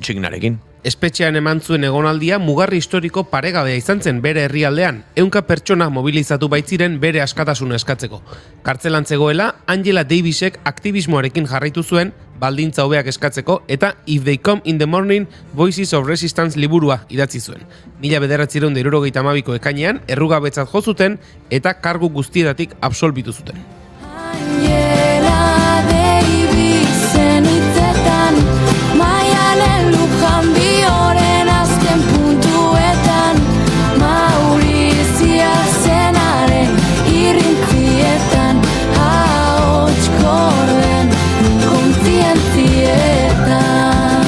txignarekin. Espetxean eman zuen egonaldia mugarri historiko paregabea izan zen bere herrialdean, 100 pertsona mobilizatu baitziren bere askatasuna eskatzeko. Kartzelan zegoela, Angela Davisek aktivismoarekin jarraitu zuen, baldintza hobeak eskatzeko, eta If They Come in the Morning, Voices of Resistance liburua idatzi zuen. 1972ko ekainean, errugabetzat jo zuten, eta kargu guztietatik absolbitu zuten. Angela Davisen hitzetan, maialen lujan bioren azken puntuetan, Maurizia zenaren irrintzietan, ahotskorden kontzientzietan.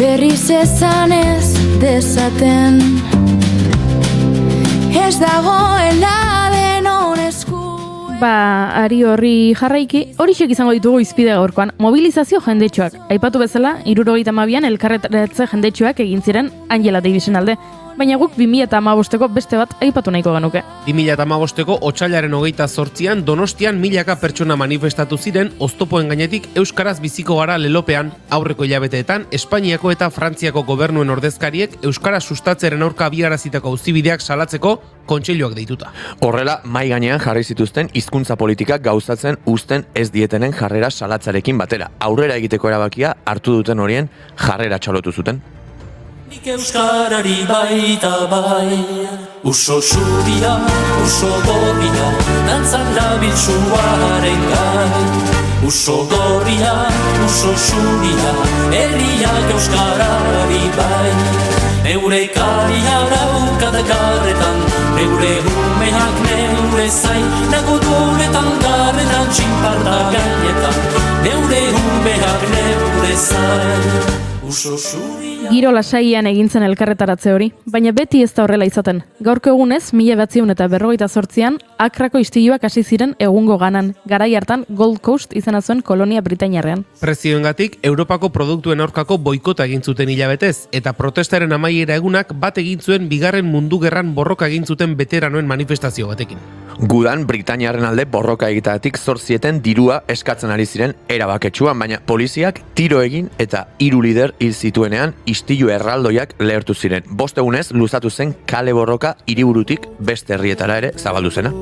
Berriz esan ez dezaten, ez dagoela denon eskuen. Ari horri jarraiki, horiek izango ditugu izpide gaurkoan. Mobilizazio jendetxoak. Aipatu bezala, 72an elkarretaratze jendetxoak egin ziren Angela Davisen alde. Baina guk 2015ko beste bat aipatu nahiko genuke. 2015ko otsailaren 28an Donostian milaka pertsona manifestatu ziren oztopoen gainetik euskaraz biziko gara lelopean. Aurreko hilabeteetan Espainiako eta Frantziako gobernuen ordezkariek euskara sustatzearen aurka abiarazitako auzibideak salatzeko kontseiluak deituta. Horrela, mai gainean jarri zituzten hizkuntza politikak gauzatzen uzten ez dietenen jarrera salatzarekin batera. Aurrera egiteko erabakia hartu duten horien jarrera txalotu zuten. Nik euskarari baita bai, uso zuria, uso gorria, dantzan dabiltzuaren gai. Uso gorria, uso zuria, herriak euskarari bai. Neure karia daukat garretan, neure humeak neure zain, nago duretan garretan txinparta gainetan, neure humeak neure zain. Giro lasaian egintzen elkarretaratze hori, baina beti ez da horrela izaten. Gaurko egunez, 1958an, Akrako istiluak hasi ziren egungo ganan, garai hartan Gold Coast izena zuen kolonia britainiarrean. Prezioengatik, Europako produktuen aurkako boikota egin zuten hilabetez, eta protestaren amaiera egunak bat egin zuen Bigarren Mundu Gerran borroka egin zuten veteranoen manifestazio batekin. Gudan Britainiarren alde borroka egitatik zorzieten dirua eskatzen ari ziren erabaketsuan, baina poliziak tiro egin eta 3 lider hil zituenean istilu erraldoiak lehertu ziren. 5 egunez luzatu zen kale borroka hiriburutik beste herrietara ere zabaldu zena.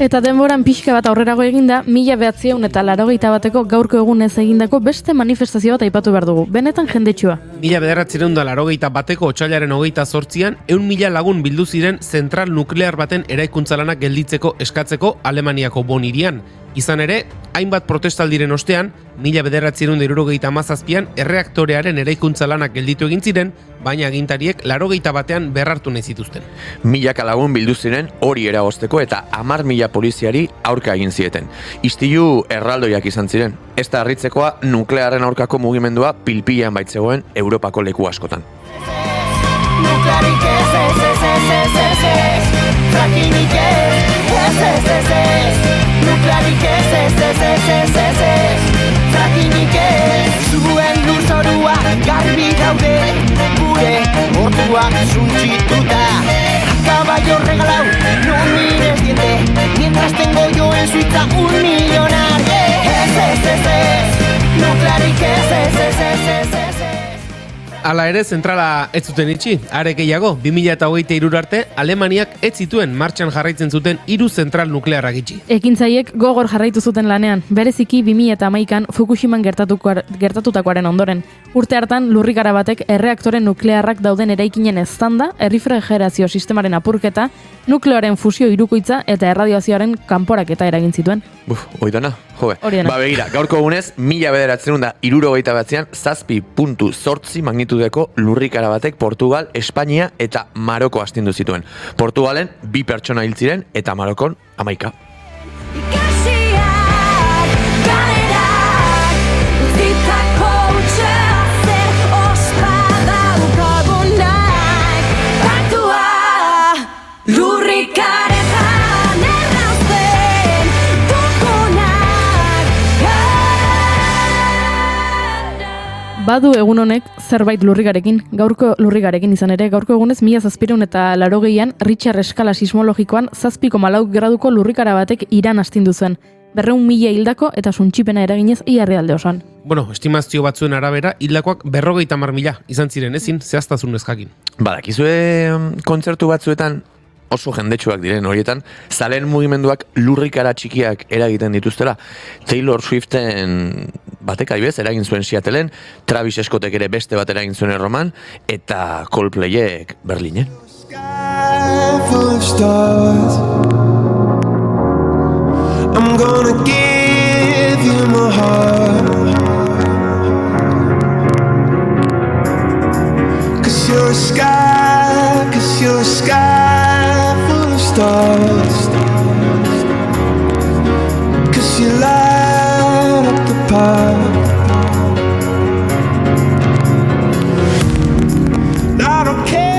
Eta denboran pixka bat aurrerago eginda, 1981ko gaurko egunez egindako beste manifestazio bat aipatu behar dugu. Benetan jendetsua. 1981ko otsailaren 28an 100.000 lagun bildu ziren zentral nuklear baten eraikuntza lanak gelditzeko eskatzeko Alemaniako Bonn hirian. Izan ere, hainbat protestaldiren ostean, 1977an erreaktorearen eraikuntza lanak gelditu egin ziren, baina agintariek 81ean berrartu nahi zituzten. Milaka lagun bildu ziren hori eragozteko eta 10.000 poliziari aurka egin zieten. Istilu erraldoiak izan ziren. Ez da harritzekoa nuklearren aurkako mugimendua pilpilean baitzegoen Europako leku askotan. Nuklearik ez, frakinik ez, nuklearik ez, frakinik ez. Zuen lurzorua garbi daude, gure orduak suntsituta. Caballo regalado, no mires diente, mientras tengo yo en Suiza 1 millonario. Ez, nuklearik ez. Hala ere, zentrala ez zuten itxi, are gehiago, 2023 arte, Alemaniak ez zituen martxan jarraitzen zuten 3 zentral nuklearrak itxi. Ekintzaiek gogor jarraitu zuten lanean, bereziki 2011an Fukushiman gertatutakoaren ondoren. Urte hartan, lurrikara batek erreaktore nuklearrak dauden eraikinen eztanda, errefrigerazio sistemaren apurketa, nukleoaren fusio hirukoitza eta erradiazioaren kanporaketa eragin zituen. Oidana, joe. Horiena. Begira, gaurko egunez, 1969an 7.8 magnitudo altitudeko lurrikara batek Portugal, Espainia eta Maroko astindu zituen. Portugalen 2 pertsona hil ziren eta Marokon 11. Ikasiak, galerak, utzitako utxea zer ospa daukagunak. Batua, lurrikaretan errauzten dugunak. Badu egun honek zerbait lurrigarekin, gaurko lurrigarekin izan ere, gaurko egunez 1780an Richter eskala sismologikoan 7,4 graduko lurrikara batek Iran astindu zuen. 200.000 hildako eta suntsipena eraginez iharrialde osoan. Bueno, estimazio batzuen arabera, hildakoak 50.000 izan ziren ezin, zehaztasunez jakin. Badakizue kontzertu batzuetan oso jendetsuak diren horietan, zaleen mugimenduak lurrikara txikiak eragiten dituztela. Taylor Swiften batek adibidez eragin zuen Seattleen, Travis Scottek ere beste bat eragin zuen Erroman, eta Coldplayek Berlinen. Sky full of stars. I'm gonna give you my heart. 'Cause you're a sky full of stars. 'Cause you light up the path. I don't care.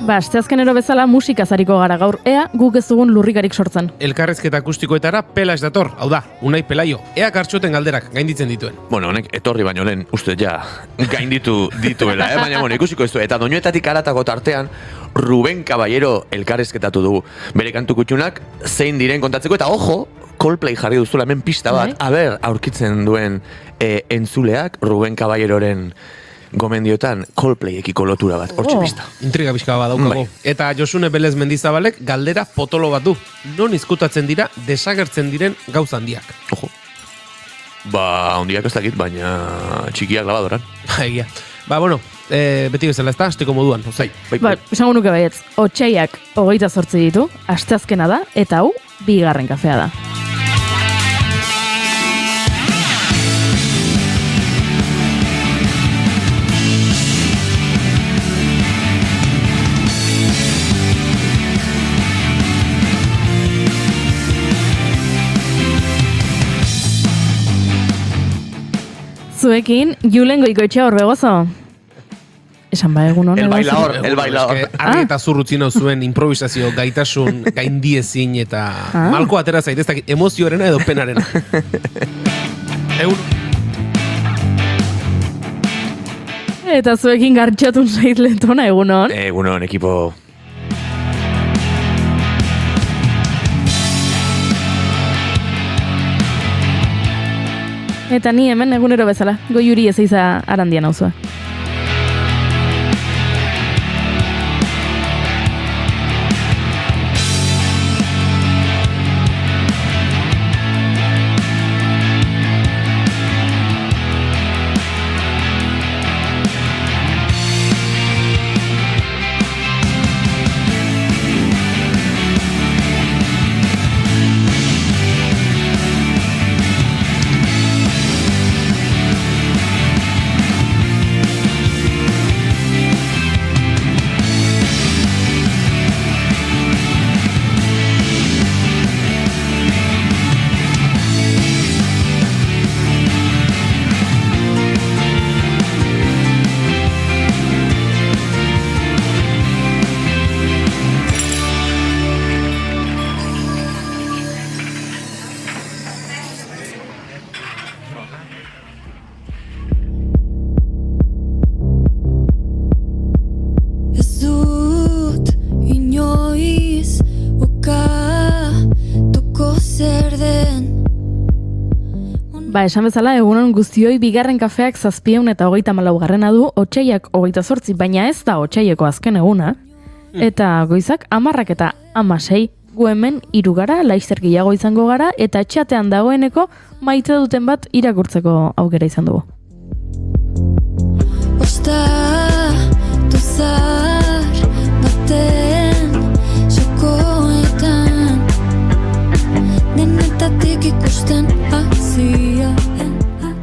Asteazkenero bezala musikaz ariko gara gaur, ea guk ez dugun lurrikarik sortzen. Elkarrezketa akustikoetara Pelas dator, hau da, Unai Pelaio, ea kartxoten galderak gainditzen dituen. Bueno, honek etorri baino lehen uste ja gainditu dituela, baina bueno, ikusiko ez du. Eta doinuetatik haratago tartean Ruben Caballero elkarrezketatu dugu. Bere kantu kutxunak zein diren kontatzeko, eta ojo, Coldplay jarri duzula hemen pista bat, aurkitzen duen entzuleak Ruben Caballeroren gomendiotan Coldplayekiko lotura bat, hortxe pista. Intriga pixka bat daukago. Eta Josune Belez Mendizabalek galdera potolo bat du. Non izkutatzen dira desagertzen diren gauza handiak. Ojo. Handiak ez dakit, baina txikiak labadoran. Egia. Bueno, beti bezala, ez da, hasteko moduan. Ozai. Esango nuke baietz, otsaiak 28 ditu, asteazkena da, eta hau, 2. kafea da. Zuekin, Julen Goikoetxea Orbegozo. Esan ba egun honen. El bailador. Argi eta zurrutzi nau zuen improvisazio gaitasun gaindiezin eta malko atera zaiteztak emozioarena edo penarena. Egun. Eta zuekin gartxatun zait letona egunon. Egunon, ekipo. Eta ni hemen egunero bezala, Goiuri Ezeiza Arandian nauzua. Esan bezala, egunon guztioi 2. kafeak 734 du, otsaiak 28, baina ez da otsaieko azken eguna. Eta goizak 10 eta 16, gu hemen 3 gara, laizzer gehiago izango gara, eta txatean dagoeneko maite duten bat irakurtzeko aukera izan dugu. Osta duzar baten sokoetan denetatik ikusten hazian.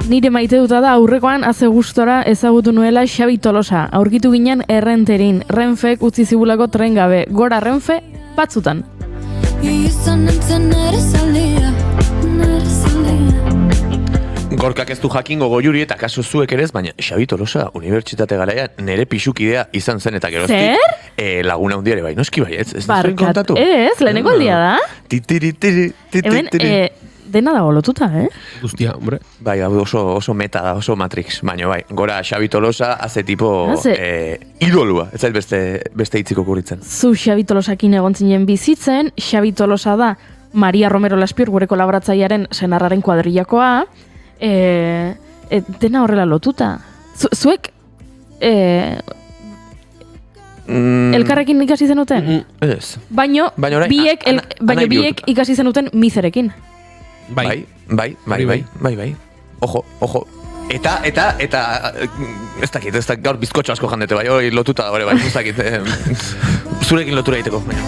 Nire maite duta da aurrekoan haze gustora ezagutu nuela Xabi Tolosa. Aurkitu ginen errenterin, Renfek utzi zibulako tren gabe. Gora Renfe, batzutan. Izan nintzen nere zalia. Gorkak ez du jakingo Goiuri eta kaso zuek ere ez, baina Xabi Tolosa unibertsitate garaian nere pisukidea izan zen eta geroztik. Laguna hundia ere bai, noski bai, ez zuen kontatu. Ez, leheneko aldia da. Hemen, dena dago lotuta, Guztia, hombre. Bai, oso meta da, oso Matrix, baina bai, gora Xabi Tolosa haze tipo idolua, ez zait beste hitziko kurritzen. Zu Xabi Tolosakin egon zinen bizitzen, Xabi Tolosa da Maria Romero Laspior gure kolaboratzailearen senarraren kuadrillakoa, dena horrela lotuta. Zuek elkarrekin ikasi zenuten? Ez. Baino biek ikasi zenuten mizerekin. Bai. Ojo. Eta, ez dakit, gaur bizkotxo asko jandete, bai, hori lotuta da, bai, ez dakit, zurekin lotura egiteko, baina.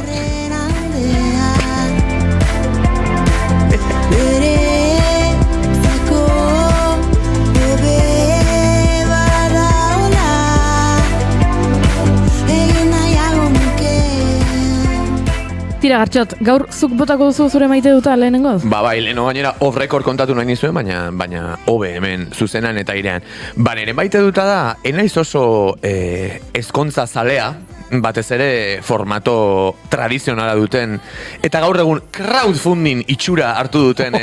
Tira, Gartxot, gaur zuk botako duzu zure maite duta lehenengoz? Bai, leheno gainera off record kontatu nahi nizuen, baina hobe hemen zuzenan eta irean. Nire maite duta da, enaiz oso ezkontza zalea, batez ere formato tradizionala duten, eta gaur egun crowdfunding itxura hartu duten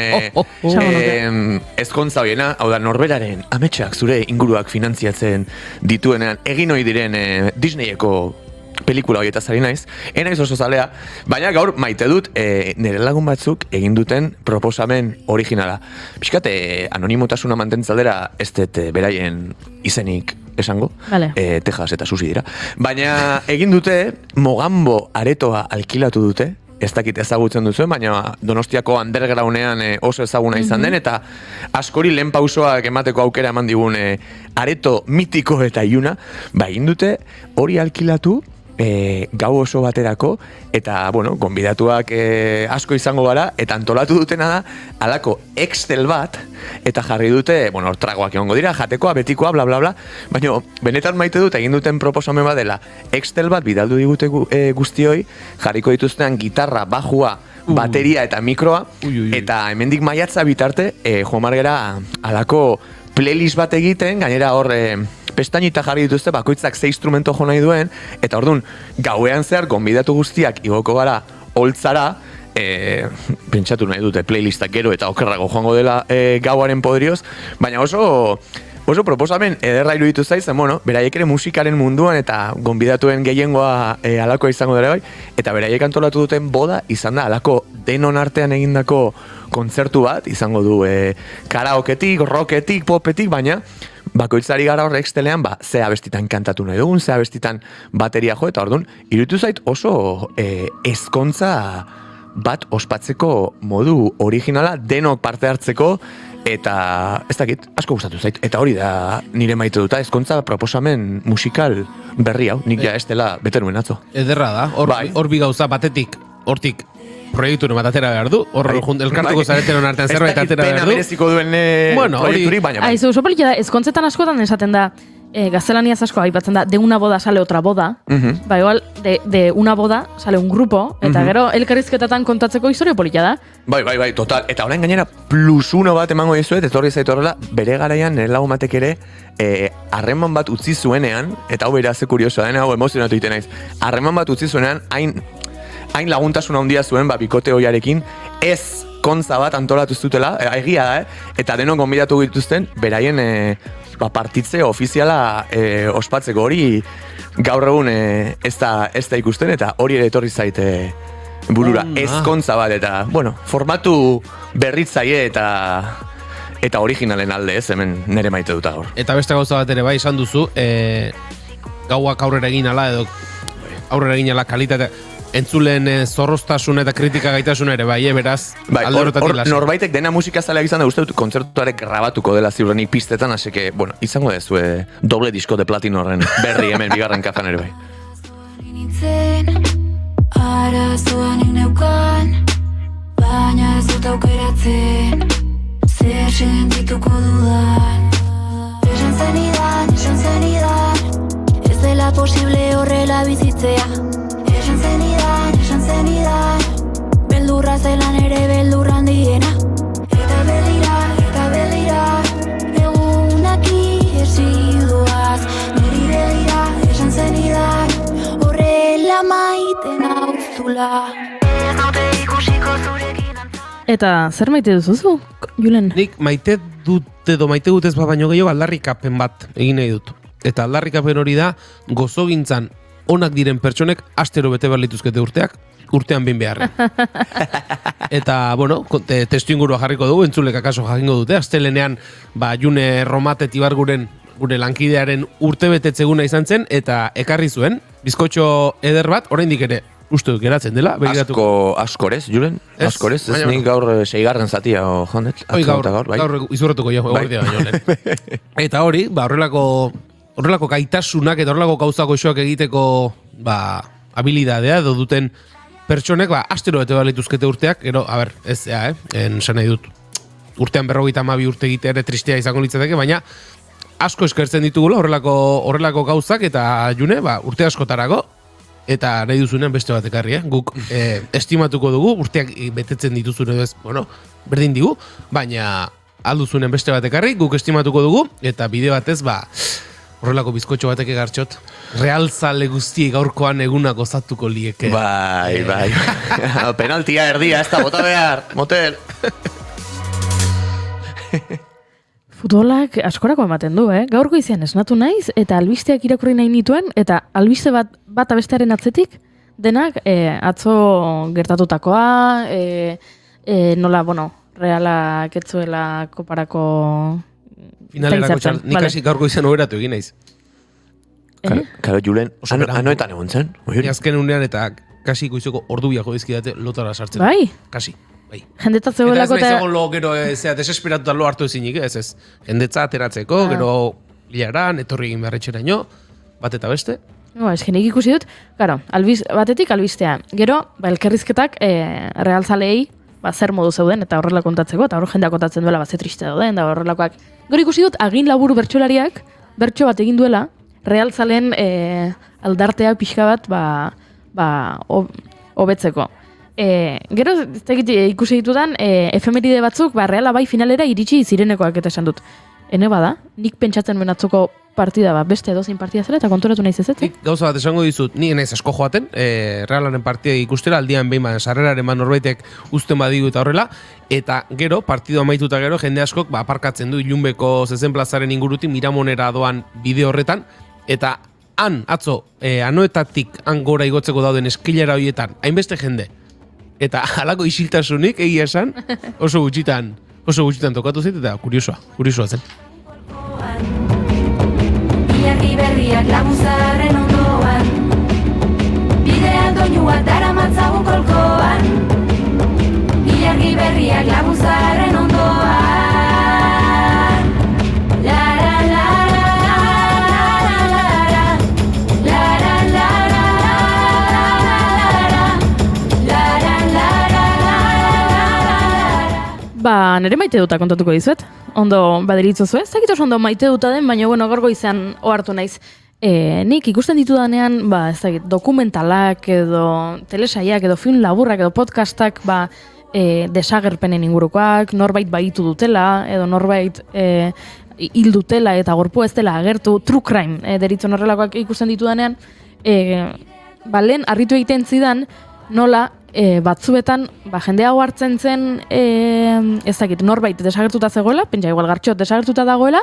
ezkontza hoiena, hau da, norberaren ametsak zure inguruak finantziatzen dituenean, egin ohi diren Disneyeko pelikula horietaz ari naiz, enaiz oso zalea, baina gaur maite dut nire lagun batzuk egin duten proposamen originala. Piskat, anonimotasuna mantentzaldera ez dut beraien izenik esango, vale. Texas eta Susi dira. Baina egin dute Mogambo aretoa alkilatu dute, ez dakit ezagutzen duzuen, baina Donostiako undergroundean oso ezaguna izan den, eta askori lehen pausoak emateko aukera eman digun areto mitiko eta iluna, egin dute hori alkilatu, gau oso baterako, eta, gonbidatuak asko izango gara, eta antolatu dutena da, alako Excel bat, eta jarri dute, hor tragoak egongo dira, jatekoa, betikoa, bla, bla, bla, baina, benetan maite dut, egin duten proposamen bat dela, Excel bat bidaldu digute guztioi, jarriko dituztean gitarra, bajua, bateria eta mikroa, eta hemendik maiatza bitarte, jomargera alako playlist bat egiten, gainera hor pestainita jarri dituzte, bakoitzak 6 instrumento jo nahi duen, eta ordun gauean zehar gonbidatu guztiak igoko gara holtzara, pentsatu nahi dute playlistak gero eta okerrago joango dela gauaren podrioz, baina oso proposamen ederra iruditu zaizen, beraiek ere musikaren munduan eta gonbidatuen gehiengoa alakoa izango dara bai, eta beraiek antolatu duten boda izan da alako denon artean egindako kontzertu bat, izango du karaoketik, rocketik, popetik, baina bakoitzari gara horre Excelean, ze abestitan kantatu nahi dugun, ze abestitan bateria jo, eta orduan, iruditu zait oso ezkontza bat ospatzeko modu originala, denok parte hartzeko, eta ez dakit, asko gustatu zait. Eta hori da nire maite duta, ezkontza proposamen musikal berri hau, nik ja ez dela bete nuen atzo. Ederra da, hor bi gauza batetik, hortik, proiektu bat atera behar du, hor elkartuko zareteron artean zerbait atera behar du. Pena mereziko duen proiekturik, baina. Aizu, oso polita da, ezkontzetan askotan esaten da, gaztelaniaz asko aipatzen da, de una boda sale otra boda, igual, de una boda sale un grupo, eta gero elkarrizketatan kontatzeko historia polita da. Bai, total. Eta orain gainera plus uno bat emango dizuet, etorri zaitu horrela, bere garaian nire lagun batek ere harreman bat utzi zuenean, eta hau bera ze kuriosoa dena, hau emozionatu iten naiz, harreman bat utzi zuenean, hain laguntasuna handia zuen, bikote hoiarekin, ez kontza bat antolatu zutela, egia da, eta denok gonbidatu dituzten, beraien partitze ofiziala ospatzeko hori gaur egun ez da ikusten, eta hori ere etorri zaite burura, ezkontza bat, eta, formatu berritzaile eta originalen alde ez, hemen nire maite dut gaur. Eta beste gauza bat ere bai, esan duzu, gauak aurrera egin ala, edo aurrera egin ala kalitatea, entzulen zorroztasun eta kritika gaitasun ere, beraz, alde horretatik lasa. Norbaitek dena musika zaleak izan da, uste dut kontzertuarek grabatuko dela ziurrenik pistetan, así que, izango dezu doble disko de platino horren berri hemen bigarren kafan ere bai. Arazoan neukan, baina ez dut aukeratzen, zer sentituko dudan. Esan zenidan, ez dela posible horrela bizitzea. Esan zenidan, beldurra zelan ere beldurra handiena. Eta beldira, egunak iesi doaz. Niri begira, esan zenidan, horrela maite nauzula. Ez naute ikusiko zurekin antza. Eta zer maite duzuzu, Julen? Nik maite dut ez baino gehiago aldarrikapen bat egin nahi dut. Eta aldarrikapen hori da, gozogintzan onak diren pertsonek astero bete behar lituzkete urtean behin beharren. Eta, bueno, testu ingurua jarriko dugu, entzulek akaso jakingo dute, astelenean, June Romate Tibarguren gure lankidearen urtebetetzeguna izan zen, eta ekarri zuen, bizkotxo eder bat, oraindik ere, uste dut geratzen dela, begiratu. Askorez, Julen? Ez, Askorez, ez baina- nik gaur 6. zatia jondet. Hoi gaur bai. izurretuko jo, eguerdia baino lehen. Eta hori, horrelako gaitasunak eta horrelako gauzako isoak egiteko habilidadea edo duten pertsonek, astero bete balituzkete urteak, gero, ez esan nahi dut, urtean 52 urte egitea ere tristea izango litzateke, baina asko eskertzen ditugula horrelako gauzak eta June, urte askotarako, eta nahi duzunean beste bat ekarri, guk estimatuko dugu, urteak betetzen dituzun edo ez, berdin digu, baina alduzunen beste bat ekarri, guk estimatuko dugu, eta bide batez, horrelako bizkotxo batek egartxot, realzale guztiek gaurkoan eguna gozatuko lieke. Bai. Penaltia erdia, ez da, bota behar, motel. Futbolak askorako ematen du, Gaur goizean esnatu naiz, eta albisteak irakurri nahi nituen, eta albiste bat abestearen atzetik, denak atzo gertatutakoa, nola, Realak etzuela koparako... Finalerako txal, nik hasi gaurko izan oberatu egin naiz. Karo, Julen, Oso berandu. anoetan egon zen? Azken unean eta kasi goizeko ordu biako dizkidate lotara sartzen. Bai? Kasi, bai. Jendetza Eta ez zegoelako nahi zegoen lo gero desesperatuta lo hartu ezinik, ez. Jendetza ateratzeko, gero hilaran, etorri egin beharretxeraino, bat eta beste. Eskenik ikusi dut, batetik albistea. Gero, elkerrizketak realzaleei zer modu zeuden, eta horrela kontatzeko, eta hor jendeak kontatzen duela ze triste dauden, da horrelakoak. Gero ikusi dut, agin laburu bertsolariak, bertso bat egin duela, realzaleen aldartea pixka bat, hobetzeko. Gero, ikusi ditudan, efemeride batzuk, Reala bai finalera iritsi zirenekoak eta esan dut. Ene bada, nik pentsatzen benatzoko partida beste edozein partida zela eta konturatu nahi zezetze. Nik gauza bat esango dizut, ni naiz asko joaten, Realaren partida ikustera, aldian behin sarreraren norbaitek uzten badigu eta horrela, eta gero, partidu amaituta gero, jende askok aparkatzen du Ilunbeko zezen plazaren ingurutik Miramonera doan bide horretan, eta atzo, anoetatik gora igotzeko dauden eskilera horietan, hainbeste jende, eta halako isiltasunik egia esan, oso gutxitan tokatu zait, eta kuriosoa zen. Ilargi berriak laguzarren ondoan, bidean doinua daramatzagun kolkoan. Ilargi berriak laguzarren ondoan. Nere maite duta kontatuko dizuet. Ondo baderitzozu, ez dakit oso ondo maite duta den, baina gorgo izan ohartu naiz. Nik ikusten ditudanean, ez dakit, dokumentalak edo telesaiak edo film laburrak edo podcastak desagerpenen ingurukoak, norbait baitu dutela edo norbait hil dutela eta gorpua ez dela agertu, true crime deritzen horrelakoak ikusten ditudanean, lehen harritu egiten zidan nola batzuetan jende hau hartzen zen ez dakit, norbait desagertuta zegoela, pentsa igual gartxot desagertuta dagoela,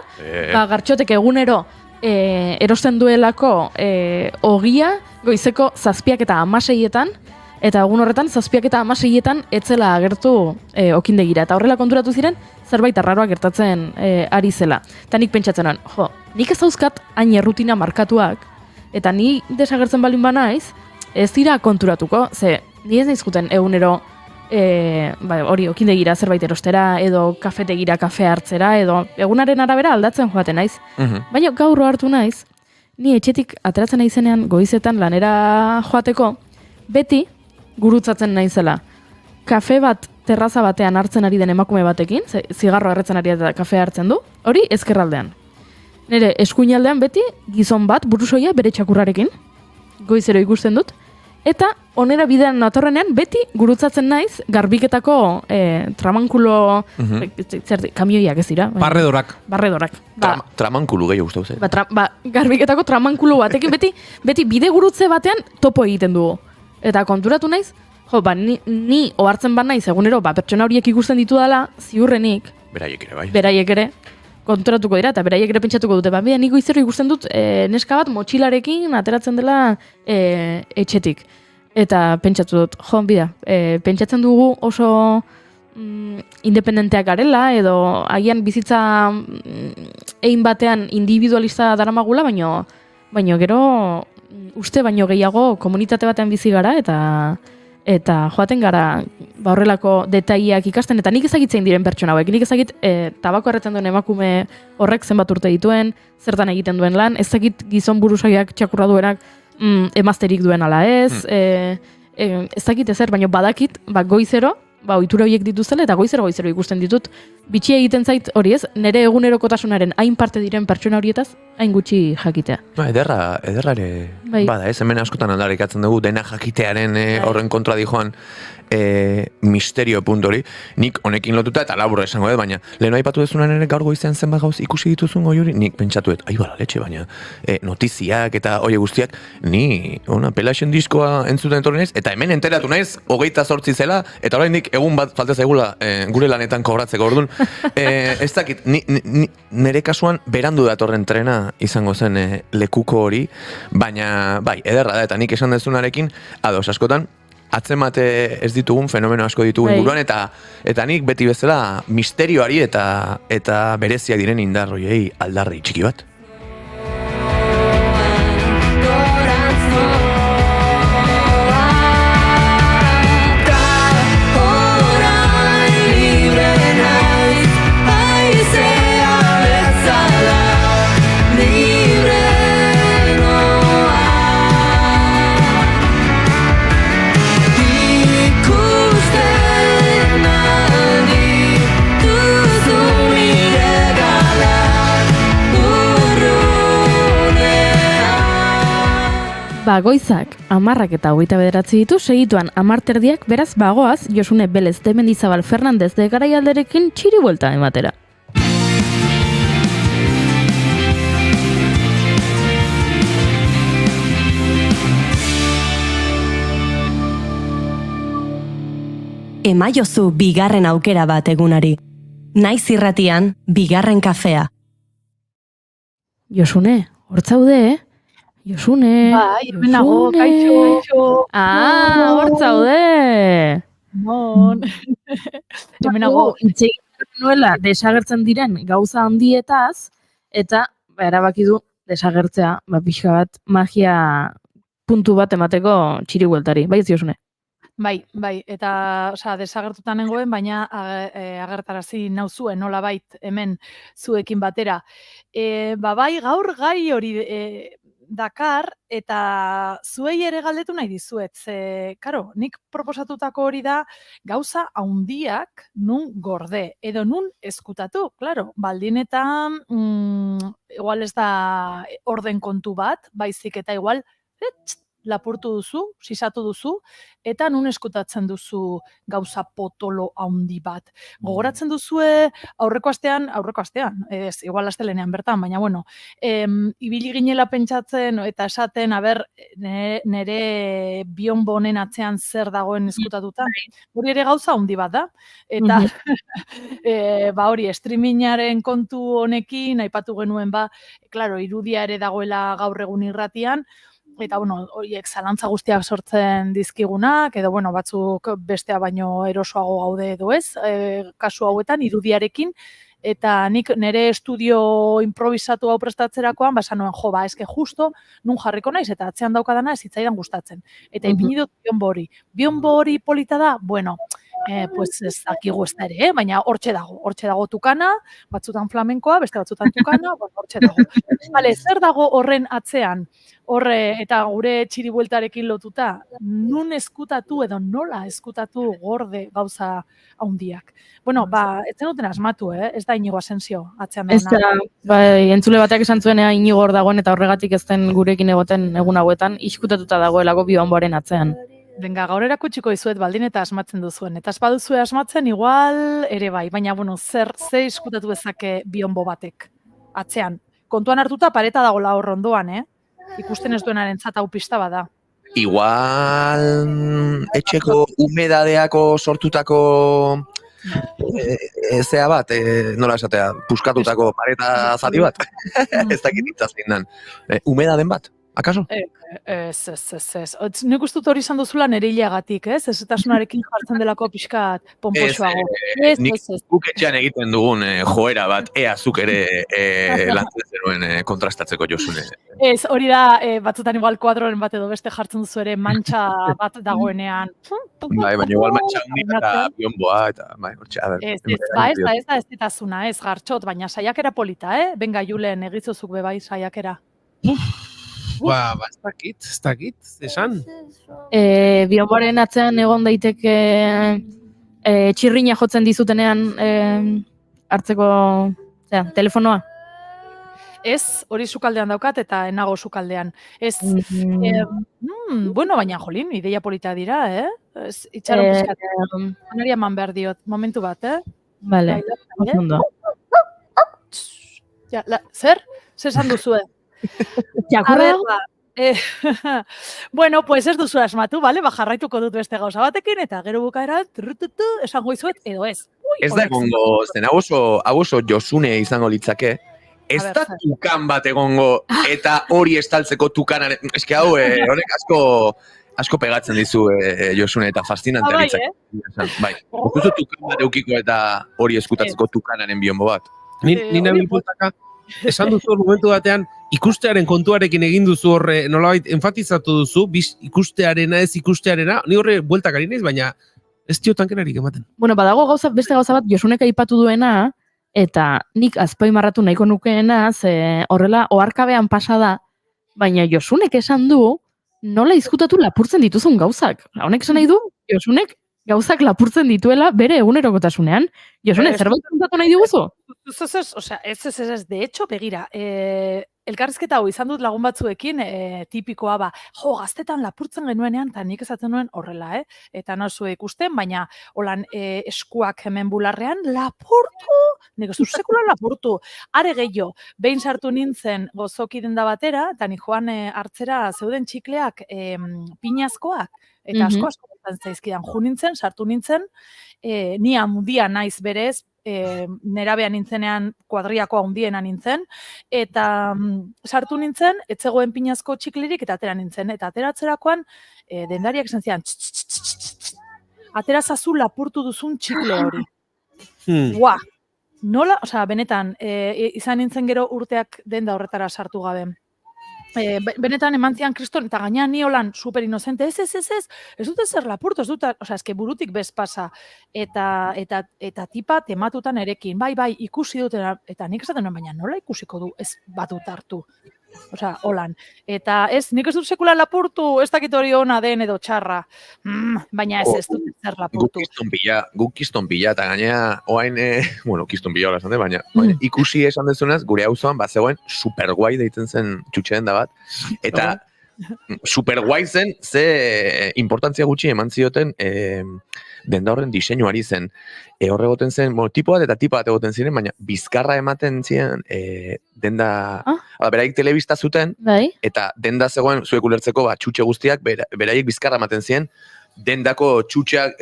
gartxotek egunero erosten duelako ogia goizeko 7:06, eta egun horretan 7:06 etzela agertu okindegira, eta horrela konturatu ziren zerbait arraroa gertatzen ari zela. Eta nik pentsatzen nuen, nik ez dauzkat hain errutina markatuak, eta ni desagertzen balin banaiz, ez dira konturatuko, ni ez naizkuten egunero hori okindegira zerbait erostera, edo kafetegira kafe hartzera, edo egunaren arabera aldatzen joaten naiz. Baina gaur hartu naiz, ni etxetik ateratzen naizenean goizetan lanera joateko, beti gurutzatzen naizela. kafe bat terraza batean hartzen ari den emakume batekin, zigarro erretzen ari eta kafe hartzen du, hori ezkerraldean. Nire eskuinaldean beti gizon bat burusoia bere txakurrarekin, goizero ikusten dut, eta onera bidean natorrenean beti gurutzatzen naiz garbiketako tramankulo, kamioiak ez dira. Barredorak. Barredorak. Tramankulu gehiago guztau zen. Garbiketako tramankulo batekin beti bide gurutze batean topo egiten dugu. Eta konturatu naiz, ni ohartzen bat naiz egunero, pertsona horiek ikusten ditu dela, ziurrenik. Beraiek ere, konturatuko dira, eta beraiek ere pentsatuko dute. Nik goizero ikusten dut neska bat motxilarekin ateratzen dela etxetik. Eta pentsatu dut, pentsatzen dugu oso independenteak garela, edo agian bizitza egin batean individualista daramagula, baino gero uste baino gehiago komunitate batean bizi gara, eta joaten gara horrelako detaileak ikasten, eta nik ezagitzein diren pertsona hauek, nik ezagit tabako erretzen duen emakume horrek zenbat urte dituen, zertan egiten duen lan, ezagit gizon burusoiak txakurra duenak emazterik duen ala ez, ezagit ezer, baina badakit, goizero, ohitura horiek dituztela, eta goizero ikusten ditut, bitxia egiten zait hori ez, nire egunerokotasunaren hain parte diren pertsona horietaz, hain gutxi jakitea. Ederra ere, bada ez, hemen askotan aldarrikatzen dugu, dena jakitearen horren kontra dijoan misterio puntu hori, nik honekin lotuta eta labur esango dut, baina leheno aipatu dezunan ere gaur goizean zenbat gauz ikusi dituzun goi hori, nik pentsatuet, bala letxe, baina notiziak eta oie guztiak, ni Pelaxen diskoa entzuten etorri naiz, eta hemen enteratu naiz, 28 zela, eta oraindik egun bat falta zaigula gure lanetan kobratzeko orduan. Ez dakit, nire kasuan berandu datorren trena izango zen lekuko hori, baina bai, ederra da, eta nik esan dezunarekin, ados askotan, atzemate ez ditugun fenomeno asko ditugun buruan, eta nik beti bezala misterioari eta bereziak diren indarroiei aldarri txiki bat. Goizak 10 eta 29 ditu, segituan 10:30, beraz bagoaz Josune Belez de Mendizabal Fernandez de Garaialderekin txiri buelta ematera. Emaiozu bigarren aukera bat egunari. Naiz irratian, bigarren kafea. Josune, hortzaude, Josune. Hemenago, kaixo. Hortzaude. Bon. Hemenago, itxegin nuela desagertzen diren gauza handietaz, eta erabaki du desagertzea, pixka bat magia puntu bat emateko txiri bueltari. Bai ez Josune? Bai, eta desagertutan nengoen, baina agertarazi nauzuen nolabait hemen zuekin batera. Bai, gaur gai hori dakar, eta zuei ere galdetu nahi dizuet. Karo, nik proposatutako hori da gauza handiak nun gorde, edo nun eskutatu. Claro, baldin eta igual ez da orden kontu bat, baizik eta igual lapurtu duzu, sisatu duzu, eta nun eskutatzen duzu gauza potolo handi bat. Gogoratzen duzue aurreko astean, ez, igual astelenean bertan, baina bueno, ibili ginela pentsatzen eta esaten, nere bionbonen atzean zer dagoen eskutatuta. Hori ere gauza handi bat da. Eta hori, streamingaren kontu honekin, aipatu genuen claro, irudia ere dagoela gaur egun irratian, eta, horiek zalantza guztiak sortzen dizkigunak, edo, batzuk bestea baino erosoago gaude edo ez, kasu hauetan, irudiarekin, eta nik nire estudio improvisatu hau prestatzerakoan, esan nuen, eske justo, nun jarriko naiz, eta atzean daukadana ez hitzaidan gustatzen. Eta ipini dut bionbo hori. Bionbo hori polita da? Bueno, Pues ez dakigu ez da ere, baina hortxe dago tukana, batzutan flamenkoa, beste batzutan tukana, hortxe dago. Vale, zer dago horren atzean? Eta gure txiribueltarekin lotuta, nun eskutatu edo nola eskutatu gorde gauza haundiak. Bueno, ez zenuten asmatu, ez da Inigo Asensio atzean Ez dagoena. da, entzule batek esan zuenea Inigo hor dagoen eta horregatik ez den gurekin egoten egun hauetan, iskutatuta dagoelako bionboaren atzean. Venga, gaur erakutsiko dizuet baldin eta asmatzen duzuen. Eta ez baduzue asmatzen, igual ere bai. Baina, bueno, ze iskutatu dezake bionbo batek atzean. Kontuan hartuta pareta dagoela hor ondoan, Ikusten ez duenaren hau pista bada. Igual etxeko humedadeako sortutako zea bat, nola esatea, puskatutako pareta zati bat. Ez dakit itzazein dan. Humedaden bat, akaso? Ez. Nik uste dut hori izan duzula nire hileagatik, ez? Eztasunarekin jartzen delako pixkat pomposoago. Nik guk etxean egiten dugun joera bat, ea zuk ere lantzen zenuen kontrastatzeko Josune. Ez, hori da, batzutan igual kuadroren bat edo beste jartzen duzu ere mantxa bat dagoenean. Bai, baina igual mantxa hundi eta bionboa, eta bai, hortxe, a ber. Ez da eztazuna, ez gartxot, baina saiakera polita, Benga, Julen, egizozuk bebai saiakera. Ez dakit, esan. Bionboaren atzean egon daiteke txirrina jotzen dizutenean hartzeko telefonoa. Ez, hori sukaldean daukat eta enago sukaldean. Ez, bueno, baina jolin, ideia polita dira, Itxaron pizkat. Anari eman behar diot, momentu bat, Vale, ondo. Zer? Zer esan duzue? Jakurra? Bueno, pues ez duzu asmatu, vale? Jarraituko dut beste gauza batekin, eta gero bukaeran, esango izuet, edo ez. Ez da egongo, zen, hau oso Josune izango litzake, ez da tukan bat egongo, eta hori estaltzeko tukanaren, eske hau, horrek asko pegatzen dizu Josune, eta fascinante litzake. Bai, ez tukan bat eukiko eta hori eskutatzeko tukanaren bionbo bat. Nina bilpultaka, esan duzu momentu batean, ikustearen kontuarekin egin duzu horre, nolabait enfatizatu duzu, ikustearena, ez ikustearena, ni horre bueltak ari naiz, baina ez dio tankerarik ematen. Bueno, badago beste gauza bat, Josunek aipatu duena, eta nik azpoimarratu nahiko nukeena, ze horrela oharkabean pasa da, baina Josunek esan du, nola izkutatu lapurtzen dituzun gauzak. Honek esan nahi du, Josunek gauzak lapurtzen dituela bere egunerokotasunean. Josune, zerbait kontatu nahi diguzu? Ez, de hecho, begira, elkarrizketa hau izan dut lagun batzuekin, tipikoa gaztetan lapurtzen genuenean, eta nik esaten nuen horrela, eta nauzue ikusten, baina holan eskuak hemen bularrean, lapurtu, nik ez dut sekulan lapurtu, are gehiago, behin sartu nintzen gozoki denda batera, eta nik joan hartzera zeuden txikleak pinazkoak, eta asko zaizkidan ju nintzen, sartu nintzen, ni handia naiz berez, nerabea nintzenean kuadriako handiena nintzen, eta sartu nintzen, etzegoen pinazko txiklirik, eta atera nintzen, eta ateratzerakoan dendariak esan zian, atera zazu lapurtu duzun txikle hori. Nola, benetan, izan nintzen gero urteak denda horretara sartu gabe. Benetan eman zian kriston, eta gainean ni holan super inocente, ez dute zer lapurtu, ez dute, eske burutik bez pasa, eta tipa tematutan erekin, bai, ikusi dut, eta nik esaten nuen, baina nola ikusiko du ez batut hartu, holan, eta ez, nik ez dut sekulan lapurtu, ez dakit hori ona den edo txarra, baina ez dut zer lapurtu. Guk kiston pila, eta gainea, oain, kiston pila hola esan baina ikusi esan dezunaz, gure auzoan bazegoen superguai deitzen zen txutxeen da bat, eta superguai zen, ze importantzia gutxi eman zioten denda horren diseinuari zen. Horre egoten zen, tipo bat eta tipo bat egoten ziren, baina bizkarra ematen ziren denda, beraik telebista zuten, eta denda zegoen zuek ulertzeko txutxe guztiak, beraiek bizkarra ematen ziren, dendako txutxeak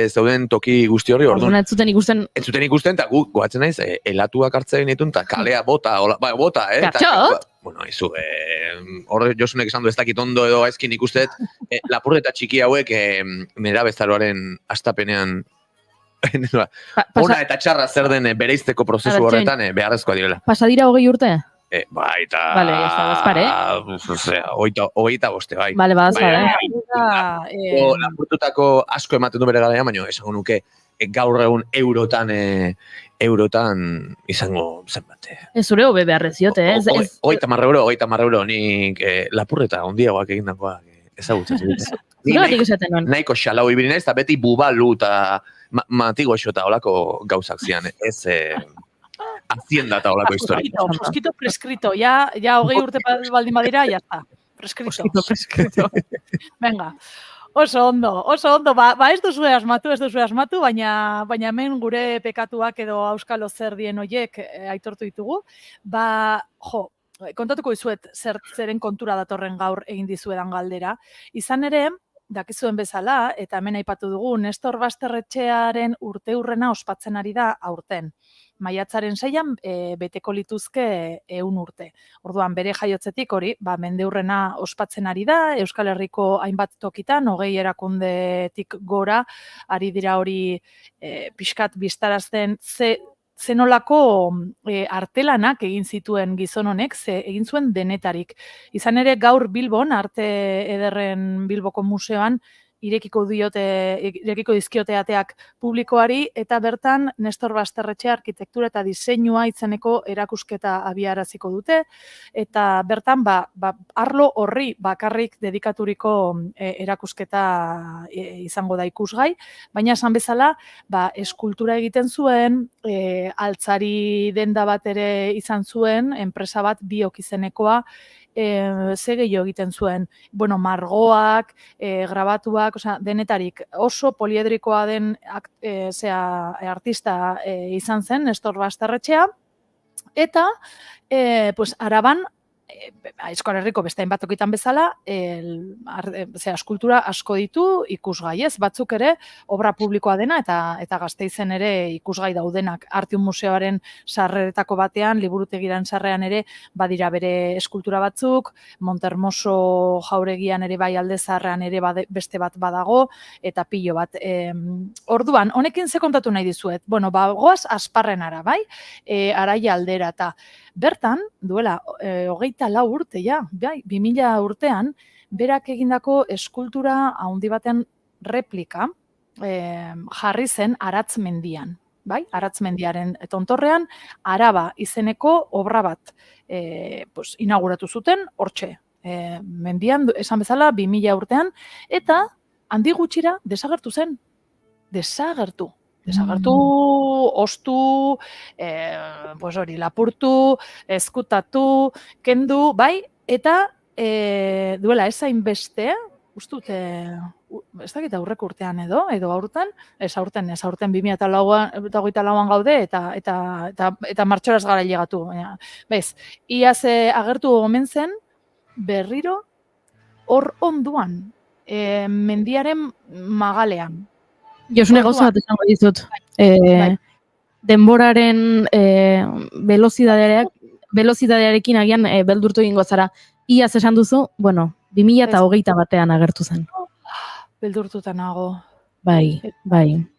zeuden toki guzti horri, orduan. Ez zuten ikusten. Ez zuten ikusten, eta gu, goatzen naiz, elatuak hartzen ditun, eta kalea bota, bota, Gatxot? Bueno, izu, horre Josunek esan du ez dakit ondo edo gaizkin ikustet, lapurreta txiki hauek nera bezaroaren astapenean ona eta txarra zer den bereizteko prozesu horretan beharrezkoa direla. Pasadira 20 urte? Bai, eta... Vale, ez da, bazpare. Hogeita boste, bai. Vale, bazpare. da... lapurtutako asko ematen du bere garaian, baina esango nuke gaur egun eurotan izango zenbat. Ez zure hobe beharrez diote, ez? Hogeita marreuro, nik lapurreta ondiagoak egindakoak ezagutzen. Zuratik esaten nuen. Nahiko xalau ibili naiz, eta beti bubalu eta matigo eta olako gauzak zian, ez hacienda eta olako historia. Mosquito prescrito, ja 20 urte baldin badira, ya está. Prescrito. Venga. Oso ondo, ba ez duzue asmatu, baina hemen gure pekatuak edo auskalo zer dien hoiek aitortu ditugu. Kontatuko dizuet zeren kontura datorren gaur egin dizuedan galdera. Izan ere, dakizuen bezala, eta hemen aipatu dugu, Nestor Basterretxearen urteurrena ospatzen ari da aurten. Maiatzaren 6an beteko lituzke 100 urte. Orduan, bere jaiotzetik hori, mendeurrena ospatzen ari da, Euskal Herriko hainbat tokitan, 20 erakundetik gora, ari dira hori pixkat biztarazten zenolako artelanak egin zituen gizon honek, egin zuen denetarik. Izan ere gaur Bilbon, Arte Ederren Bilboko Museoan, irekiko dizkiote ateak publikoari, eta bertan Nestor Basterretxe arkitektura eta diseinua izeneko erakusketa abiaraziko dute, eta bertan arlo horri bakarrik dedikaturiko erakusketa izango da ikusgai, baina esan bezala, eskultura egiten zuen, altzari denda bat ere izan zuen, enpresa bat Biok izenekoa, ze gehiago egiten zuen, margoak, grabatuak, denetarik oso poliedrikoa den artista izan zen, Nestor Basterretxea, eta Araban, Euskal Herriko beste hainbat tokitan bezala, eskultura asko ditu ikusgai, ez? Batzuk ere obra publikoa dena eta Gasteizen ere ikusgai daudenak. Artium Museoaren sarreretako batean, liburutegiran sarrean ere badira bere eskultura batzuk, Montermoso jauregian ere bai Alde Zaharrean ere beste bat badago, eta pilo bat. Orduan, honekin ze kontatu nahi dizuet? Goaz Asparrenara, bai? Araia aldera, eta bertan, duela, 24 urte, 2000 urtean, berak egindako eskultura handi baten replika jarri zen Aratzmendian. Bai? Aratzmendiaren tontorrean, Araba izeneko obra bat inauguratu zuten, hortxe, mendian, esan bezala, 2000 urtean, eta handi gutxira desagertu zen. Desagertu, ostu, lapurtu, ezkutatu, kendu, bai, eta duela ezain beste, ustut, ez dakit aurreko urtean edo aurten, ez aurten 2008an gaude, eta martxoraz gara llegatu. Bez, iaz agertu omen zen, berriro, hor onduan, mendiaren magalean. Josune gauza bat esango dizut. Denboraren velozidadearekin agian beldurtu egingo zara. Iaz esan duzu, 2021 batean agertu zen. Beldurtuta nago. Bai.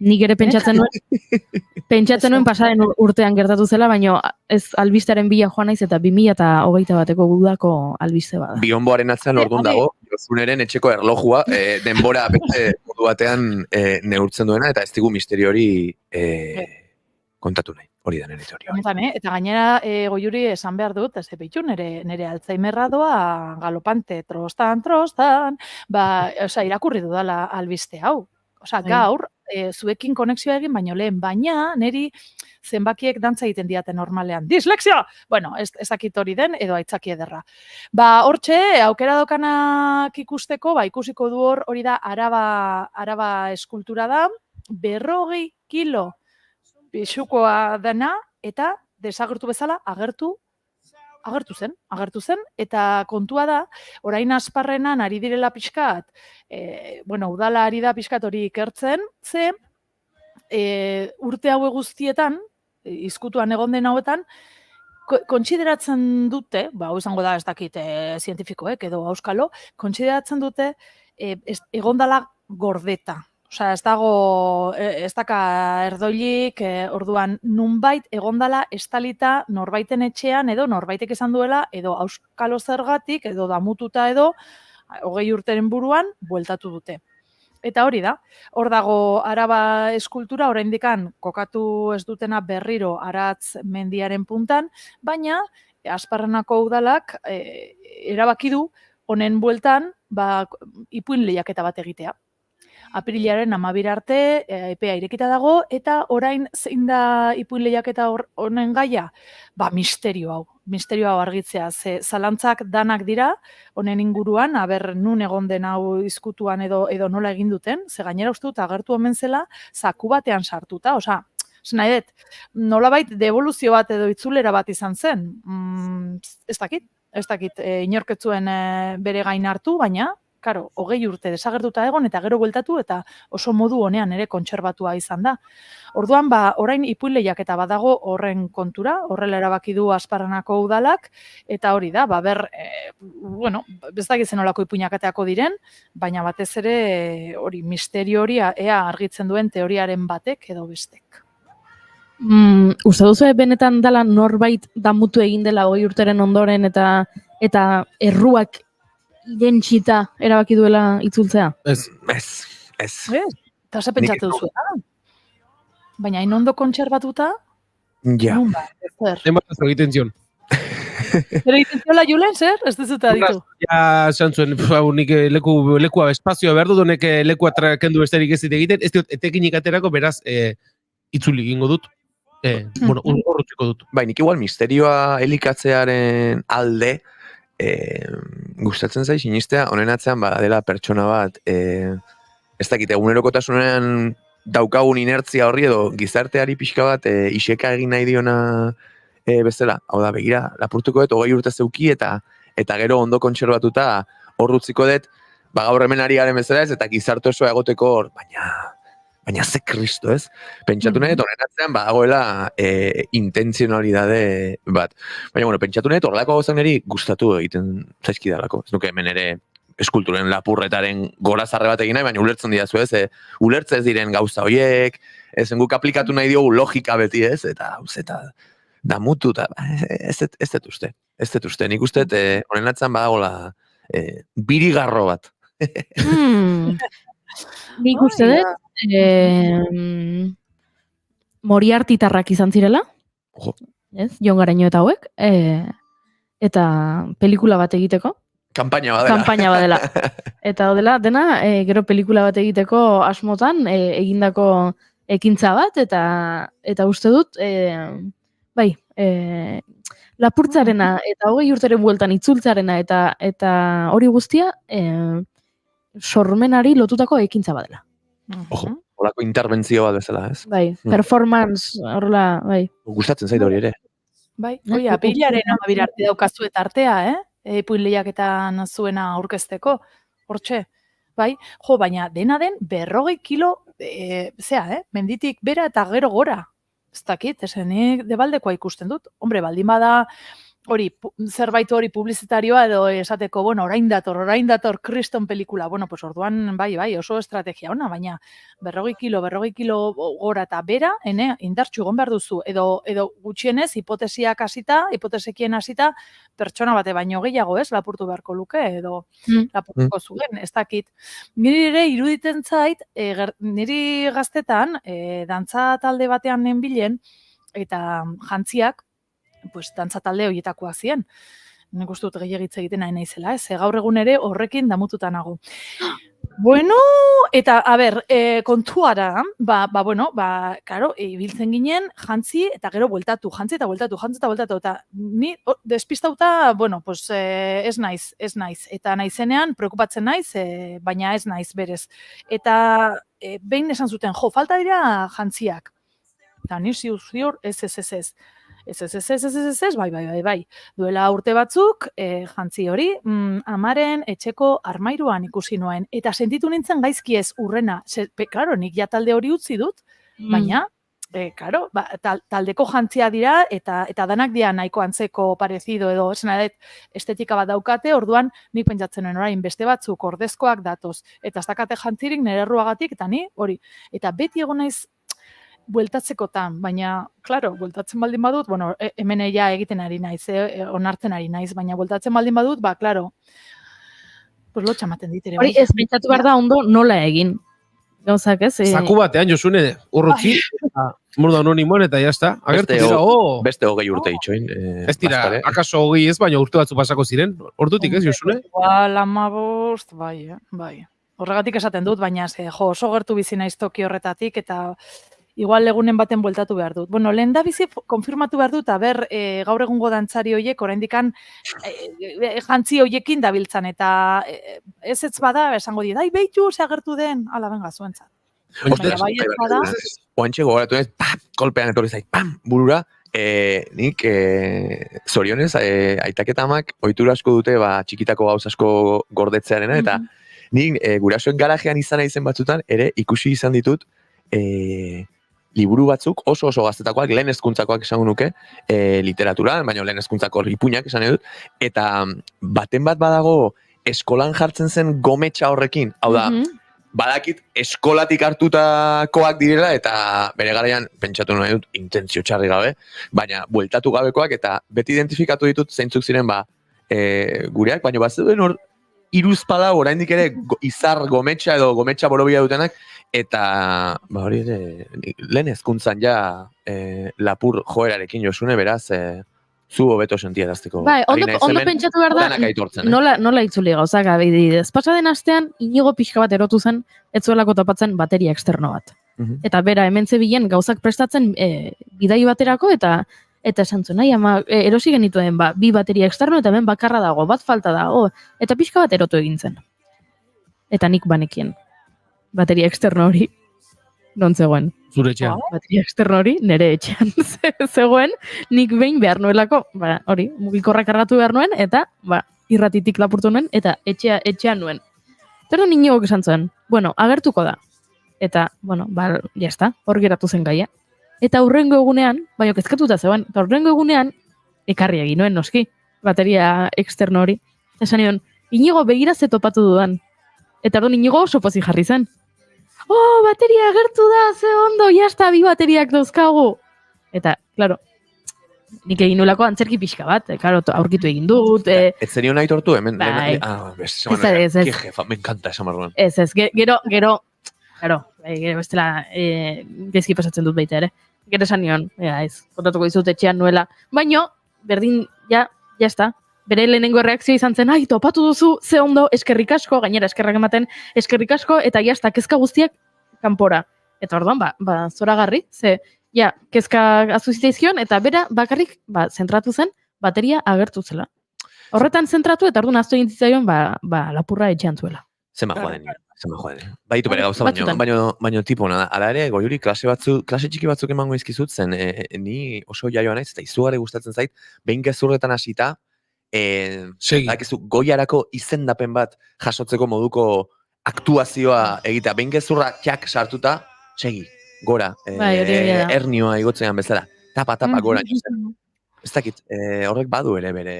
Nik ere pentsatzen nuen pasaren urtean gertatu zela, baina ez albistearen bila joan naiz eta 2021 bateko gudako albiste bada. Bionboaren atzean ordun dago, Josuneren etxeko erlojua, denbora beste modu batean neurtzen duena, eta ez digu misteri hori kontatu nahi. Hori da nire teoria. Eta gainera, Goiuri esan behar dut, ez behitu, nire Alzheimerra doa galopante, trostan, irakurri dudala albiste hau. Gaur, zuekin konexioa egin baino lehen, baina niri zenbakiek dantza egiten diate normalean. Dislexia! Ezakit hori den, edo aitzaki ederra. Hortxe, aukera dokanak ikusteko, ikusiko du hori da Araba eskultura da, 40 kilo pixukoa dena, eta desagertu bezala agertu zen, eta kontua da, orain Asparrenan ari direla pixkat, udala ari da pixkat hori ikertzen, urte haue guztietan, izkutuan egon den hauetan, kontsideratzen dute, hau izango da ez dakit zientifikoek edo auskalo, kontsideratzen dute egondala gordeta. Ez daka erdoilik, orduan nunbait egondala estalita norbaiten etxean edo norbaitek esan duela, edo auskalo zergatik, edo damututa edo, hogei urteren buruan, bueltatu dute. Eta hori da, hor dago Araba eskultura, oraindikan kokatu ez dutena berriro Aratz mendiaren puntan, baina Asparranako udalak erabaki du honen bueltan ipuin lehiaketa bat egitea. Aprilaren 12 arte epea irekita dago, eta orain zein da ipuin lehiaketa honen gaia? Misterio hau argitzea, ze zalantzak danak dira, honen inguruan, aber nun egon den hau izkutuan edo nola egin duten, ze gainera uste dut agertu omen zela, zaku batean sartuta, nahi dut, nolabait devoluzio bat edo itzulera bat izan zen, ez dakit, inorketzuen bere gain hartu, baina, karo, 20 urte desagertuta egon eta gero bueltatu eta oso modu honean ere kontserbatua izan da. Orduan, orain ipuin lehiaketa badago horren kontura, horrela erabaki du Asparranako udalak, eta hori da, ez dakit zenolako ipuinakateako diren, baina batez ere hori misterio hori ea argitzen duen teoriaren batek edo bestek. Uste duzu benetan dela norbait damutu egin dela 20 urteren ondoren eta erruak irentsita erabaki duela itzultzea? Ez. Eta ze pentsatu duzu? Baina hain ondo kontserbatuta? Ja. Emataz egiten zion. Zer egiten ziola Julen, zer? Ez duzuta ditu. Ja, esan zuen, nik lekua espazioa behar dut, honek lekua kendu besterik ez egiten, ez diot, etekinik aterako, beraz, itzuli egingo dut. Horretziko dut. Nik igual misterioa elikatzearen alde, gustatzen zaiz sinistea, honen atzean dela pertsona bat, ez dakit, egunerokotasunean daukagun inertzia horri edo gizarteari pixka bat iseka egin nahi diona bezala. Hau da, begira, lapurtuko dut, 20 urte zeuki eta gero ondo kontserbatuta horrutziko dut, gaur hemen ari garen bezala ez, eta gizarte osoa egoteko hor, baina ze kristo, ez? Pentsatu nahi, honen atzean badagoela intentzionalidade bat. Baina, pentsatu nahi, horrelako gauzak niri gustatu egiten zaizkidalako. Ez nuke hemen ere eskulturen lapurretaren gorazarre bat egin nahi, baina ulertzen didazu, ez? Ulertze ez diren gauza horiek, ez guk aplikatu nahi diogu logika beti, ez? Eta damutu, ez dut uste. Ez dut uste. Nik uste, honen atzean badagoela birigarro bat. Nik uste dut, Moriartitarrak izan zirela, Jon Garaño eta hauek, eta pelikula bat egiteko. Kampaina badela. Eta dela, dena, gero pelikula bat egiteko asmotan, egindako ekintza bat, eta uste dut, lapurtzarena, eta 20 urteren bueltan itzultzarena, eta hori guztia, sormenari lotutako ekintza badela. Horako interbentzio bat bezala, ez? Performance, horrela, Gustatzen zait hori ere. Aprilaren 12 arte daukazu eta artea, ipuin lehiaketan zuena aurkezteko, hortxe. Baina dena den 40 kilo, menditik bera eta gero gora. Ez dakit, nik debaldekoa ikusten dut. Hombre, baldin bada, zerbait hori publizitarioa edo esateko, orain dator kriston pelikula, orduan, oso estrategia ona, baina 40 kilo gora eta bera, indartxu egon behar duzu, edo gutxienez, hipotesekien hasita, pertsona bate baino gehiago, lapurtu beharko luke, edo lapurtuko zuen, ez dakit. Niri ere, iruditen zait, niri gaztetan, dantza talde batean nenbilen, eta jantziak, dantza talde horietakoak ziren. Nik uste dut gehiagitze egiten nahi naizela, gaur egun ere horrekin damututa nago. Eta, kontuara, karo, ibiltzen ginen, jantzi eta gero bueltatu, eta ni despistauta, ez naiz, eta naizenean, preokupatzen naiz, baina ez naiz berez. Eta behin esan zuten, falta dira jantziak. Eta ni ziur, ez. Ez, bai. Duela urte batzuk, jantzi hori, amaren etxeko armairuan ikusi nuen. Eta sentitu nintzen gaizki ez urrena. Claro, nik ja talde hori utzi dut, baina, taldeko jantzia dira, eta danak dira nahiko antzeko parezido edo, estetika bat daukate, orduan nik pentsatzen nuen orain, beste batzuk ordezkoak datoz. Eta ez dakate jantzirik nire erruagatik, eta ni hori. Eta beti egon naiz, bueltatzekotan, baina, klaro, bueltatzen baldin badut, hemen egiten ari naiz, onartzen ari naiz, baina bueltatzen baldin badut, klaro, pues lotxa ematen dit ere. Hori ez pentsatu behar da ondo nola egin. Gauzak ez? Zaku batean, Josune, urrutzi, murda anonimoan eta jazta. Agertu dira, Beste 20 urte itxoin. Ez dira, akaso 20 ez, baina urte batzu pasako ziren. Ordutik ez, Josune? Igual 15, bai. Horregatik esaten dut, baina oso gertu bizi naiz toki horretatik, eta igual egunen baten bueltatu behar dut. Bueno, lehen da bizi konfirmatu behar dut, gaur egungo dantzari hoiek, oraindikan jantzi hoiekin dabiltzan, eta ez bada, esango dit, behitu, ze agertu den, ala, benga, zuentzat. Baina bai ez bada. Oantxe gogoratu ez, kolpean etorri zait, burura, nik zorionez, aitak eta amak ohitura asko dute, txikitako gauz asko gordetzearena, eta nik gurasoen garajean izan izen batzutan, ere ikusi izan ditut, liburu batzuk oso gaztetakoak, lehen hezkuntzakoak esango nuke, literaturan, baina lehen hezkuntzako ipuinak esan edut, eta baten bat badago eskolan jartzen zen gometxa horrekin, hau da, badakit eskolatik hartutakoak direla, eta bere garaian pentsatu nahi dut intentzio txarri gabe, baina bueltatu gabekoak, eta beti identifikatu ditut zeintzuk ziren gureak, baina bat zeuden hor, iruzpala oraindik ere izar gometxa edo gometxa borobia dutenak, eta hori ere, lehen hezkuntzan ja lapur joerarekin Josune, beraz, zu hobeto sentierazteko. Bai, ondo pentsatu behar da, nola itzuli gauzak abididez. Pasa den astean, Inigo pixka bat erotu zen, ez zuelako topatzen bateria externo bat. Eta bera, hemen zebilen gauzak prestatzen bidai baterako, eta esan zuen, ama, erosi genituen, bi bateria externo, eta hemen bakarra dago, bat falta dago, eta pixka bat erotu egin zen. Eta nik banekien. Bateria externo hori, non zegoen. Zure etxean. Bateria externo hori, nire etxean zegoen, nik behin behar nuelako, hori, mugikorra kargatu behar nuen, eta irratitik lapurtu nuen, eta etxean nuen. Eta Inigok esan zuen, bueno, agertuko da. Eta, bueno, jazta, hor geratu zen gaia. Eta hurrengo egunean, baina kezkatuta zegoen, eta hurrengo egunean, ekarri egin nuen, noski, bateria externo hori. Esan nion, Inigo begira ze topatu dudan. Eta Inigo oso pozik jarri zen. Bateria agertu da, ze ondo, jazta, 2 bateriak dauzkagu. Eta, klaro, nik egin nuelako antzerki pixka bat, aurkitu egin dut. Ez zenion nahi tortu, hemen? Bai. Ez. Me encanta esa marruan. Ez, gero, bestela, gezki pasatzen dut baita ere. Gero esan nion, ez, kontatuko dizut etxean nuela. Baina, berdin, jazta, bere lehenengo reakzio izan zen, topatu duzu, ze ondo, eskerrik asko, gainera eskerrak ematen, eskerrik asko, eta jazta, kezka guztiak kanpora. Eta orduan, zoragarri, kezka azuziteizkion, eta bera bakarrik, zentratu zen, bateria agertu zela. Horretan zentratu, eta orduan aztu egin zitzaion, lapurra etxean zuela. Zema joaden. Baditu bere gauza, baino tipo nada. Ala ere, Goiuri, klase txiki batzuk emango izkizut zen, ni oso jaioa naiz, eta izugarri gustatzen zait, behin gezurretan hasita, goiarako izendapen bat jasotzeko moduko aktuazioa egitea. Behin gezurra txak sartuta, segi, gora, hernioa igotzean bezala. Tapa, gora. Ez dakit, horrek badu ere bere...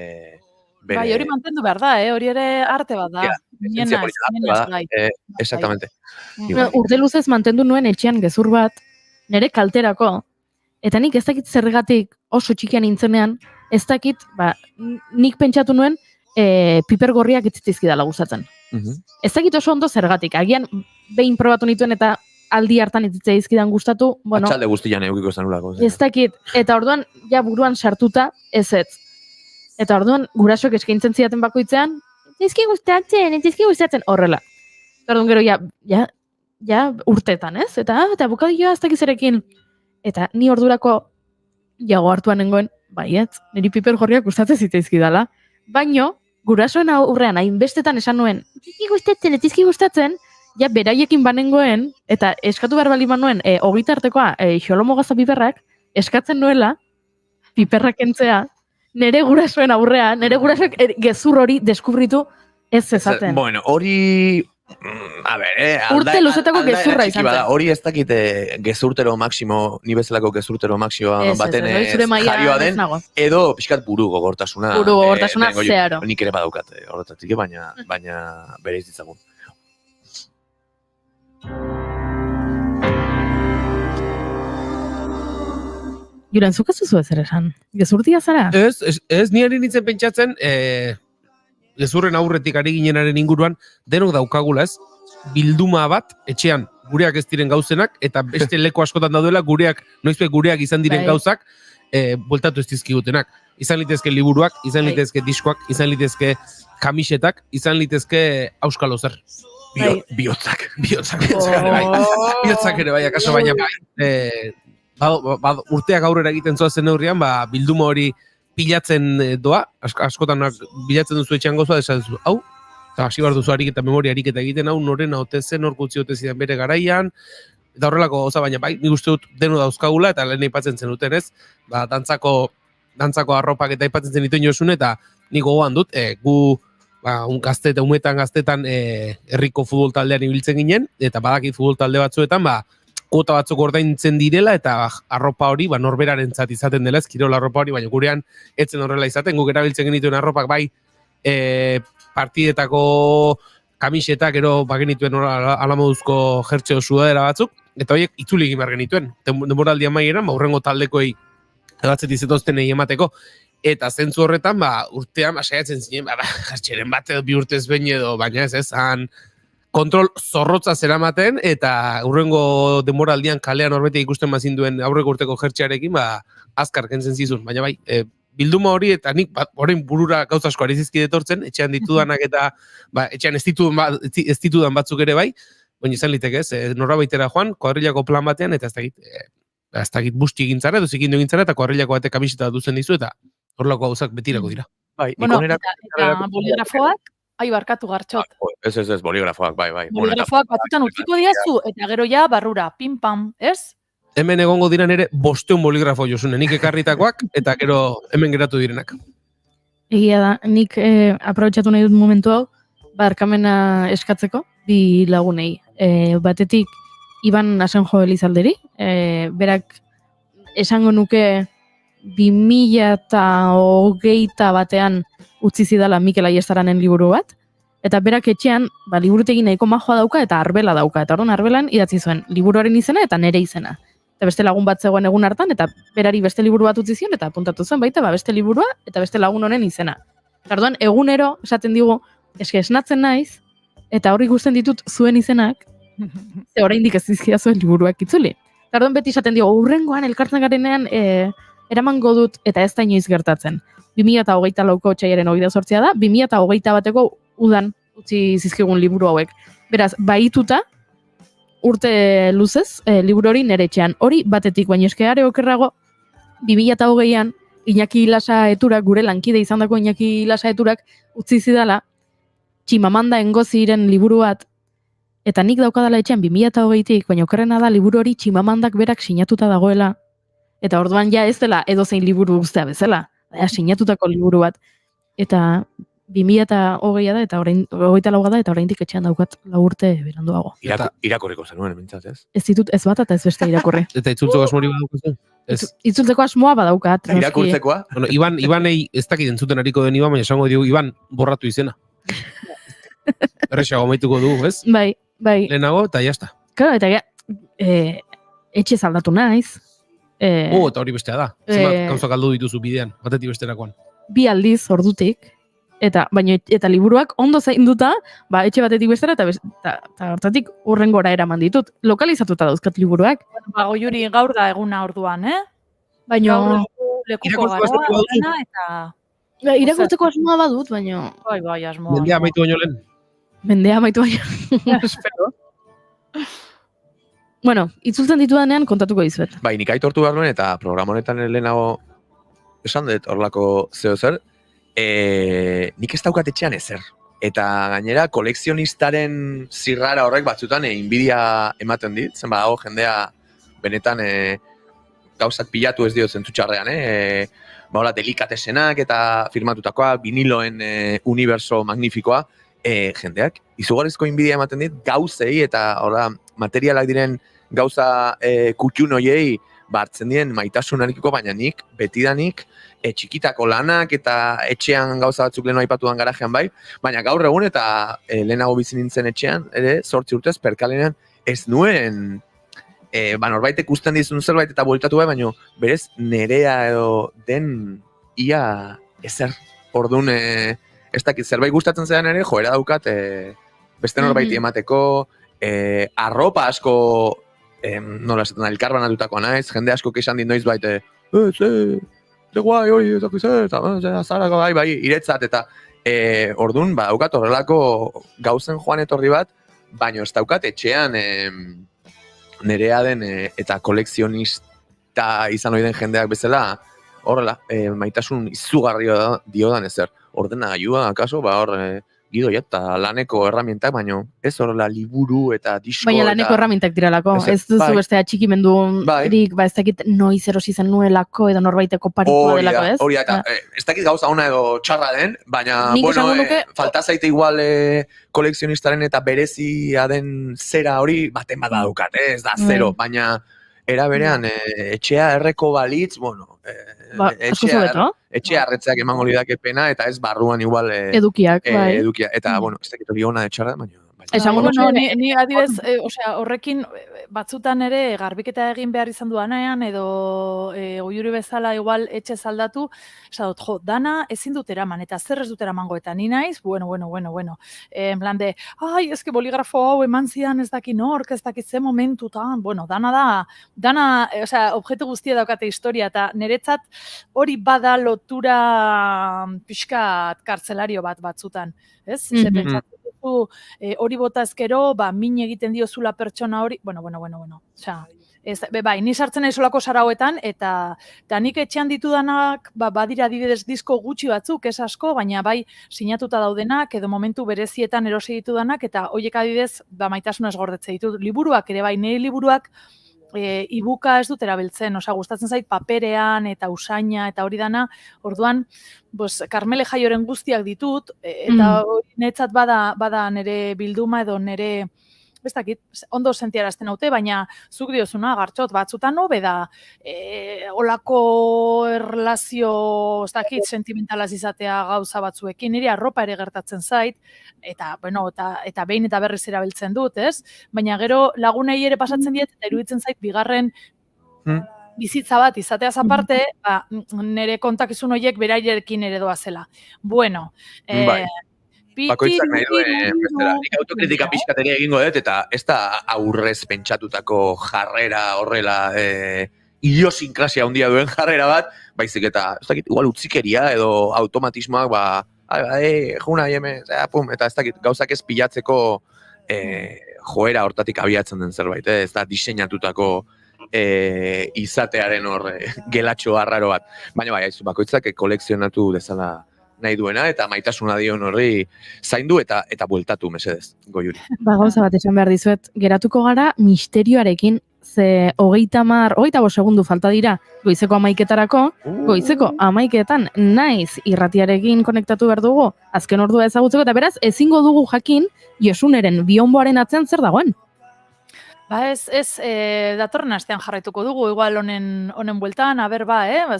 Bai, hori mantendu behar da, hori ere arte bat da. Exactamente. Urte luzez mantendu nuen etxean gezur bat, nire kalterako, eta nik ez dakit zergatik oso txikian nintzenean, ez dakit, nik pentsatu nuen piper gorriak itzitizkidala gustatzen. Ez dakit oso ondo zergatik, agian behin probatu nituen eta aldi hartan itzitzaizkidan gustatu, bueno... Atxalde guztian eukiko zanulako. Ez dakit, eta orduan, buruan sartuta, ez. Eta orduan, gurasoek eskaintzen zidaten bakoitzean, ez gustatzen, horrela. Eta orduan gero, urtetan, ez? Eta bukadioa ez dakizerekin. Eta ni ordurako jago hartuan nengoen, baiet, niri piper gorriak gustatzen zitzaizkidala. Baino, gurasoen aurrean, hainbestetan esan nuen, ez gustatzen, beraiekin banengoen, eta eskatu behar bali manuen, hogeita artekoa, xolomogaza piperrak, eskatzen nuela, piperrak entzea, nere gurasoen aurrean, nere gurasoek gezur hori deskubritu ez ezaten. Bueno, hori... Urte luzetako gezurra izan zen. Hori ez dakit gezurtero maksimo, ni bezalako gezurtero maksimo baten jarioa den, edo pixkat buru gogortasuna. Buru gogortasuna zeharo. Nik ere badaukat horretatik, baina bere izitzagun. Juran, zuk ez duzu ezer esan? Gezurtia zara? Ez, ni ari nintzen pentsatzen, gezurren aurretik ari ginenaren inguruan, denok daukagula ez, bilduma bat, etxean, gureak ez diren gauzenak, eta beste leku askotan daudela, noizbait gureak izan diren gauzak, bueltatu ez dizkigutenak. Izan litezke liburuak, izan litezke diskoak, izan litezke kamisetak, izan litezke auskalo zer. Bihotzak. Bihotzak ere bai. Bihotzak ere bai, akaso baina bai. Urteak aurrera egiten zoazen neurrian, bilduma hori pilatzen doa, askotan bilatzen duzu etxean gozoa, desatzen hau, eta hasi behar duzu ariketa, memoria ariketa egiten, hau norena ote zen, norkutzi ote zidan bere garaian, eta horrelako goza, baina bai, nik uste dut denu dauzkagula, eta lehen aipatzen zenuten ez, dantzako arropak eta aipatzen zenituen Josun, eta nik gogoan dut, gu umetan gaztetan herriko futbol taldean ibiltzen ginen, eta badakit futbol talde batzuetan, kuota batzuk ordaintzen direla, eta arropa hori, norberarentzat izaten dela, ez kirol arropa hori, baina gurean etzen horrela izaten, guk erabiltzen genituen arropak bai, partidetako kamisetak ero bagenituen alamoduzko jertxeo sudadera batzuk, eta horiek itzuli egin behar genituen. Denboraldi amaieran, hurrengo taldekoei egatzet izetoztenei emateko. Eta zentzu horretan, urtean, saiatzen zinen, jertxeren bat edo bi urtez behin edo, baina ez, han kontrol zorrotza zeramaten, eta hurrengo denboraldian kalean horbetik ikusten mazinduen aurreko urteko jertxearekin, azkar kentzen zizun, baina bai, bilduma hori, eta nik orain burura gauza asko ari zizkide etortzen, etxean ditudanak eta etxean ez ditudan batzuk ere bai, baina izan liteke ez, norabaitera joan, kuadrillako plan batean, eta ez dakit busti egintzara, edo zikindu egintzara, eta kuadrillako batek kamiseta duzen dizu, eta horrelako gauzak betirako dira. Bueno, eta boligrafoak, barkatu gartxot. Ez, boligrafoak, bai. Boligrafoak batutan utziko diazu, eta gero ja barrura, pim-pam, ez? Hemen egongo diran ere 500 boligrafo Josune, nik ekarritakoak, eta gero hemen geratu direnak. Egia da, nik aprobetxatu nahi dut momentu hau, barkamena eskatzeko, bi lagunei. Batetik, Iban Asenjo Elizalderi, berak esango nuke 2020 batean utzi zidala Mikel Aiestaranen liburu bat, eta berak etxean, liburutegi nahiko majoa dauka eta arbela dauka, eta orduan arbelan idatzi zuen liburuaren izena eta nere izena. Eta beste lagun bat zegoen egun hartan, eta berari beste liburu bat utzi zion, eta apuntatu zuen baita, beste liburua eta beste lagun honen izena. Eta orduan, egunero, esaten digu, esnatzen naiz, eta hori ikusten ditut zuen izenak, ze oraindik ez dizkia zuen liburuak itzuli. Eta orduan beti esaten digu, hurrengoan elkartzen garenean eramango dut, eta ez da inoiz gertatzen. 2024ko otsailaren 28 da, 2021ko udan utzi zizkigun liburu hauek. Beraz, bahituta, urte luzez, liburu hori nere etxean. Hori batetik, baina eskeare okerrago, 2020an, Iñaki Ilasa Eturak, gure lankide izandako Iñaki Ilasa Eturak, utzi zidala, Tximamanda Engoziren liburu bat, eta nik daukadala etxean 2020tik, baina okerrena da liburu hori Tximamandak berak sinatuta dagoela, eta orduan ja ez dela edozein liburu guztia bezala, sinatutako liburu bat, eta 2020 da, eta orain 24 da, eta oraindik etxean daukat 4 urte beranduago. Irakorriko zenuen, mintzat, ez? Ez ditut, ez bat eta ez beste irakorre. Eta itzultzeko asmori badaukazu? Itzultzeko asmoa badaukat. Irakurtzekoa? Bueno, Ibanei ez dakit entzuten hariko den Iban, baina esango digu, Iban, borratu izena. Errexago maituko du, ez? Bai. Lehenago, eta jazta. Claro, eta etxe zaldatu naiz. Eta hori bestea da. Zenbat gauzak aldu dituzu bidean, batetik besterakoan. 2 aldiz ordutik, eta liburuak ondo zainduta, etxe batetik bestera, eta hortatik hurrengora eraman ditut. Lokalizatuta dauzkat liburuak. Goiuri gaur da eguna orduan, Baina lekuko gara, eta... irakurtzeko asmoa badut, baina... Bai, asmoa. Mendea amaitu baino lehen. Mendea amaitu baino. Espero. Bueno, itzultzen ditudanean kontatuko dizuet. Bai, nik aitortu behar nuen, eta programa honetan lehenago esan dut horlako zeo zer, nik ez daukat etxean ezer. Eta gainera, kolekzionistaren zirrara horrek batzutan inbidia ematen dit, zen badago jendea benetan gauzak pilatu ez dio zentzutxarrean, hola, delikatesenak eta firmatutakoa, viniloen universo magnifikoa, jendeak izugarrizko inbidia ematen dit gauzei eta hola, materialak diren gauza kutxun hoiei hartzen dien maitasunarekiko, baina nik, betidanik, txikitako lanak eta etxean gauza batzuk lehenu aipatuan garajean bai, baina gaur egun eta lehenago bizi nintzen etxean, 8 urtez, perkalenean ez nuen, norbaitek usten dizun zerbait eta bueltatu bai, baina berez nerea edo den ia ezer. Orduan, ez dakit, zerbait gustatzen zean ere, joera daukat, beste norbaiti emateko, arropa asko, nola esaten da, elkarbanatutakoa naiz, jende asko kexan dit noiz baite, ze guai, hori, ez dakiz, zarako, bai, iretzat, eta orduan, daukat horrelako gauzen joan etorri bat, baina ez daukat etxean nerea den eta kolekzionista izan ohi den jendeak bezala, horrela, maitasun izugarria diodan ezer. Ordenagailua, akaso, hor, gidoia eta laneko erramientak, baina ez horrela liburu eta disko. Baina laneko erramintak diralako, ez duzu beste atxikimendurik, ez dakit noiz erosi zen nuelako edo norbaiteko paritua delako, ez? Hori da, eta ez dakit gauza ona edo txarra den, baina, bueno, falta zaite igual kolekzionistaren eta berezia den zera hori baten bat daukat, ez da zero, baina era berean, etxea erreko balitz, bueno, etxea erretzeak emango lidake pena, eta ez barruan igual edukiak, bai. Edukia, eta, bueno, ez dakit hori ona etxarra, baina... Ni adibez, horrekin batzutan ere garbiketa egin behar izan duanean, edo oiuri bezala igual etxe zaldatu, esadot, jo, dana ezin dut eraman, eta zer ez dut eramango, eta ni naiz, bueno. En plan de, ai, eske boligrafo hau eman zidan ez daki nork, ez daki ze momentutan, bueno, dana, objektu guztia daukate historia, eta niretzat hori bada lotura pixkat kartzelario bat batzutan, ez? Hori bota ezkero, min egiten diozula pertsona hori, bueno. Osea, bai, ni sartzen naizolako sarauetan, eta nik etxean ditudanak, badira adibidez disko gutxi batzuk, ez asko, baina bai sinatuta daudenak, edo momentu berezietan erosi ditudanak, eta horiek adibidez, maitasuna ez gordetze ditut. Liburuak ere bai, nire liburuak, ibuka ez dut erabiltzen, gustatzen zait paperean eta usaina eta hori dana, orduan, Karmele Jaioren guztiak ditut, eta niretzat bada nire bilduma edo nire, ez dakit, ondo sentiarazten haute, baina zuk diozuna, Gartxot, batzutan hobe da, olako erlazio, ez dakit, sentimentalaz izatea gauza batzuekin, nire arropa ere gertatzen zait, eta behin eta berriz erabiltzen dut, ez? Baina gero lagunei ere pasatzen diet, eta iruditzen zait bigarren bizitza bat izateaz aparte, nire kontakizun horiek berairekin ere doazela. Bueno, bakoitzak nahi duen bestela. Nik autokritika pixkateria egingo dut, eta ez da aurrez pentsatutako jarrera horrela idiosinkrasia handia duen jarrera bat, baizik eta, ez dakit, igual utzikeria edo automatismoak, juna jeme, eta ez dakit, gauzak ez pilatzeko joera hortatik abiatzen den zerbait, ez da diseinatutako izatearen hor gelatxo arraro bat. Baina bai, bakoitzak kolekzionatu dezala nahi duena, eta maitasuna dion horri zaindu eta bueltatu, mesedez, Goiuri. Gauza bat esan behar dizuet, geratuko gara misterioarekin, ze 35 segundu falta dira goizeko 11etarako, goizeko 11etan naiz irratiarekin konektatu behar dugu, azken ordua ezagutzeko, eta beraz, ezingo dugu jakin Josuneren bionboaren atzean zer dagoen. Ez, datorren astean jarraituko dugu, igual honen bueltan,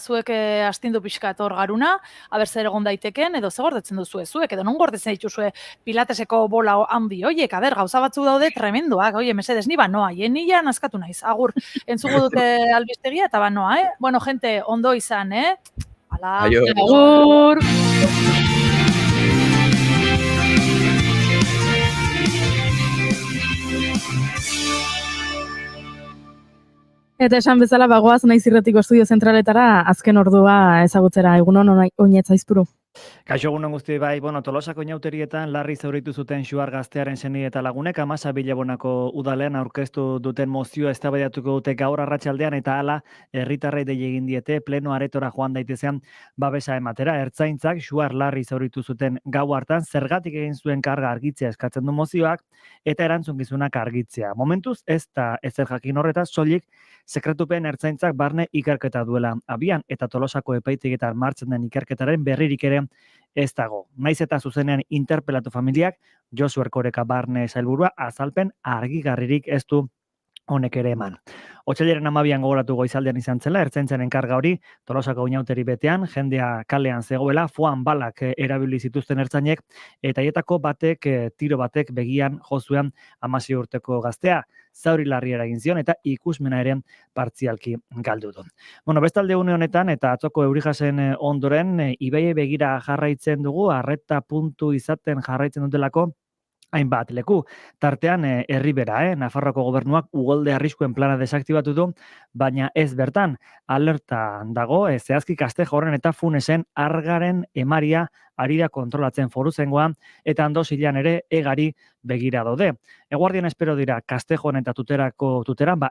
zuek astindu pixka etor garuna, zer egon daiteken, edo ze gordetzen duzu zuek, edo non gordetzen dituzue pilateseko bola handi hoiek, gauza batzu daude tremendoak, mesedes, ni banoa, nila naskatu naiz, agur, entzuko dute albistegia, eta banoa, Bueno, gente, ondo izan, Hala, agur! Eta esan bezala bagoaz naiz irratiko estudio zentraletara azken ordua ezagutzera egunon oinetz aizpuru. Kaixo egunon guzti bai, Tolosako inauterietan larri zauritu zuten Xuar gaztearen seni eta lagunek 11 Bilabonako udalean aurkeztu duten mozioa eztabaidatuko dute gaur arratsaldean eta hala herritarrei dei egin diete pleno aretora joan daitezean babesa ematera. Ertzaintzak Xuar larri zauritu zuten gau hartan zergatik egin zuen karga argitzea eskatzen du mozioak eta erantzukizunak argitzea. Momentuz ez da ezer jakin horretaz, soilik sekretupen ertzaintzak barne ikerketa duela abian eta Tolosako epaitegietan martzen den ikerketaren berririk ere ez dago. Naiz eta zuzenean interpelatu familiak Josu Erkoreka barne sailburua azalpen argigarririk ez du honek ere eman. Otsailaren 12an gogoratu goizaldean izan zela, ertzaintzaren karga hori Tolosako inauteri betean, jendea kalean zegoela, foan balak erabili zituzten ertzainek, eta haietako batek, tiro batek begian jozuean 16 urteko gaztea, zauri larri eragin zion eta ikusmena ere partzialki galdu du. Bueno, bestalde une honetan eta atzoko eurijasen ondoren, ibaiei begira jarraitzen dugu, arreta puntu izaten jarraitzen dutelako, hainbat leku. Tartean Herribera, Nafarroako gobernuak ugolde arriskuen plana desaktibatu du, baina ez bertan, alerta dago, zehazki Kastejoren eta Funesen argaren emaria ari da kontrolatzen foruzengoa, eta Andosilan ere egari begira daude. Eguardian espero dira Kastejon eta Tuteran,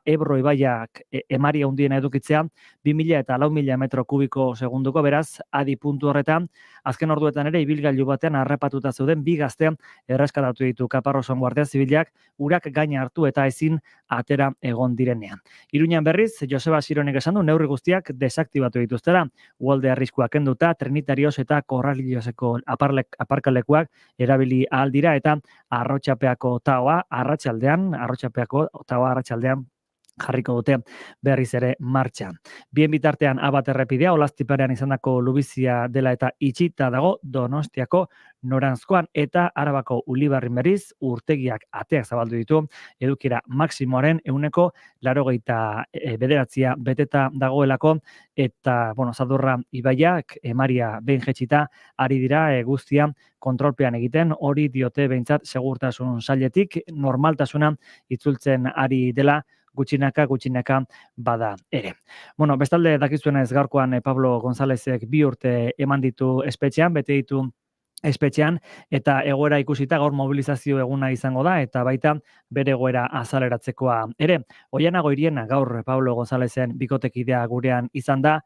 Ebro ibaiak emaria hundiena edukitzea, 2000 eta 4000 metro kubiko segunduko, beraz, adi puntu horretan, azken orduetan ere ibilgailu batean harrapatuta zeuden bi gaztean erreskatatu ditu Kaparroson Guardia Zibilak, urak gaina hartu eta ezin atera egon direnean. Iruñan berriz, Joseba Sironek esan du neurri guztiak desaktibatu dituztera, uholde arriskuak kenduta, Trinitarioz eta Korraliloseko aparkalekuak erabili ahal dira eta Arrotxapeako taoa arratsaldean jarriko dute berriz ere martxan. Bien bitartean Abat errepidea Olaztiparean izandako lubizia dela eta itxita dago Donostiako noranzkoan eta Arabako Ulibarrin berriz urtegiak ateak zabaldu ditu edukira maksimoaren 89 beteta dagoelako eta Zadurra ibaiak emaria behin jetxita ari dira guztia kontrolpean egiten, hori diote behintzat segurtasun sailetik normaltasuna itzultzen ari dela gutxinaka bada ere. Bestalde dakizuenez gaurkoan Pablo Gonzálezek 2 urte eman ditu espetxean, bete ditu espetxean, eta egoera ikusita gaur mobilizazio eguna izango da, eta baita bere egoera azaleratzekoa ere. Oiana Goiriena gaur Pablo Gonzálezen bikotekidea gurean izan da,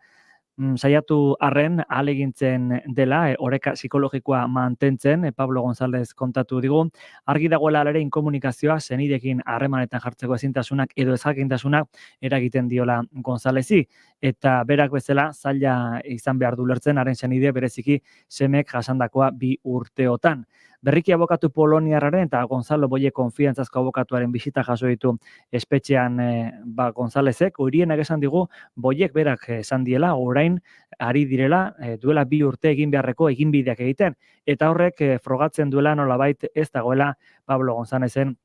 saiatu arren ahalegintzen dela, oreka psikologikoa mantentzen, Pablo González kontatu digu, argi dagoela ere inkomunikazioa senidekin harremanetan jartzeko ezintasunak edo ezjakintasunak eragiten diola Gonzálezi, eta berak bezala zaila izan behar du lertzen haren senide bereziki semek jasandakoa 2 urteotan. Berriki abokatu poloniarraren eta Gonzalo Boye konfiantzazko abokatuaren bisita jaso ditu espetxean Gonzálezek, Oirienak esan digu Boyek berak esan diela, orain ari direla duela 2 urte egin beharreko eginbideak egiten, eta horrek frogatzen duela nolabait ez dagoela Pablo Gonzálezen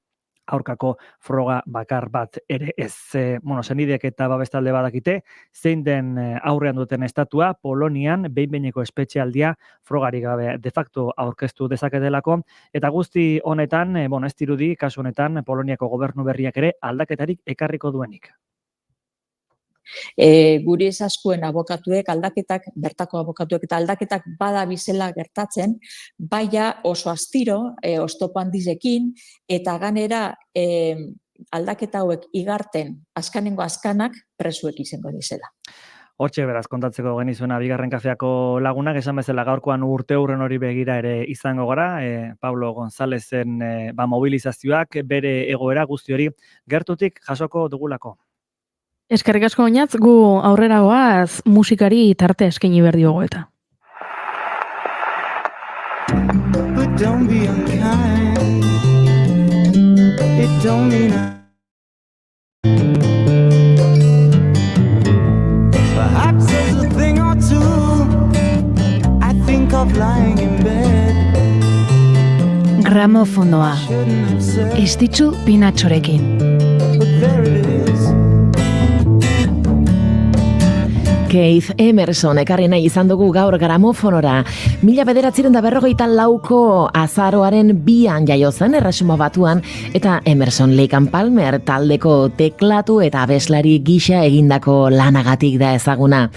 aurkako froga bakar bat ere ez. Senidek eta babestalde badakite, zein den aurrean duten estatua, Polonian behin-behineko espetxealdia frogarik gabe de facto aurkeztu dezaketelako, eta guzti honetan, ez dirudi, kasu honetan, Poloniako gobernu berriak ere aldaketarik ekarriko duenik. Gure ezaskuen abokatuek, bertako abokatuek eta aldaketak bada bizela gertatzen, baina oso astiro, oztopo handizekin, eta ganera aldaketa hauek igarten azkanak presuek izango dizela. Hortxe beraz kontatzeko genizuena bigarren kafeako lagunak, esan bezala gaurkoan urte hurren hori begira ere izango gara, Pablo Gonzálezen mobilizazioak bere egoera guzti hori gertutik jasoko dugulako. Eskerrik asko oinatz, gu aurrera goaz musikari tarte eskaini behar diogu eta. But don't be unkind. It don't mean perhaps there's a thing or two I think of lying in bed. Gramofonoa. Estitzu Pinatxorekin. But there it is. Keith Emerson ekarri nahi izan dugu gaur gramofonora. 1954ko azaroaren 2an jaio zen Erresuma Batuan eta Emerson Lake and Palmer taldeko teklatu eta abeslari gisa egindako lanagatik da ezaguna.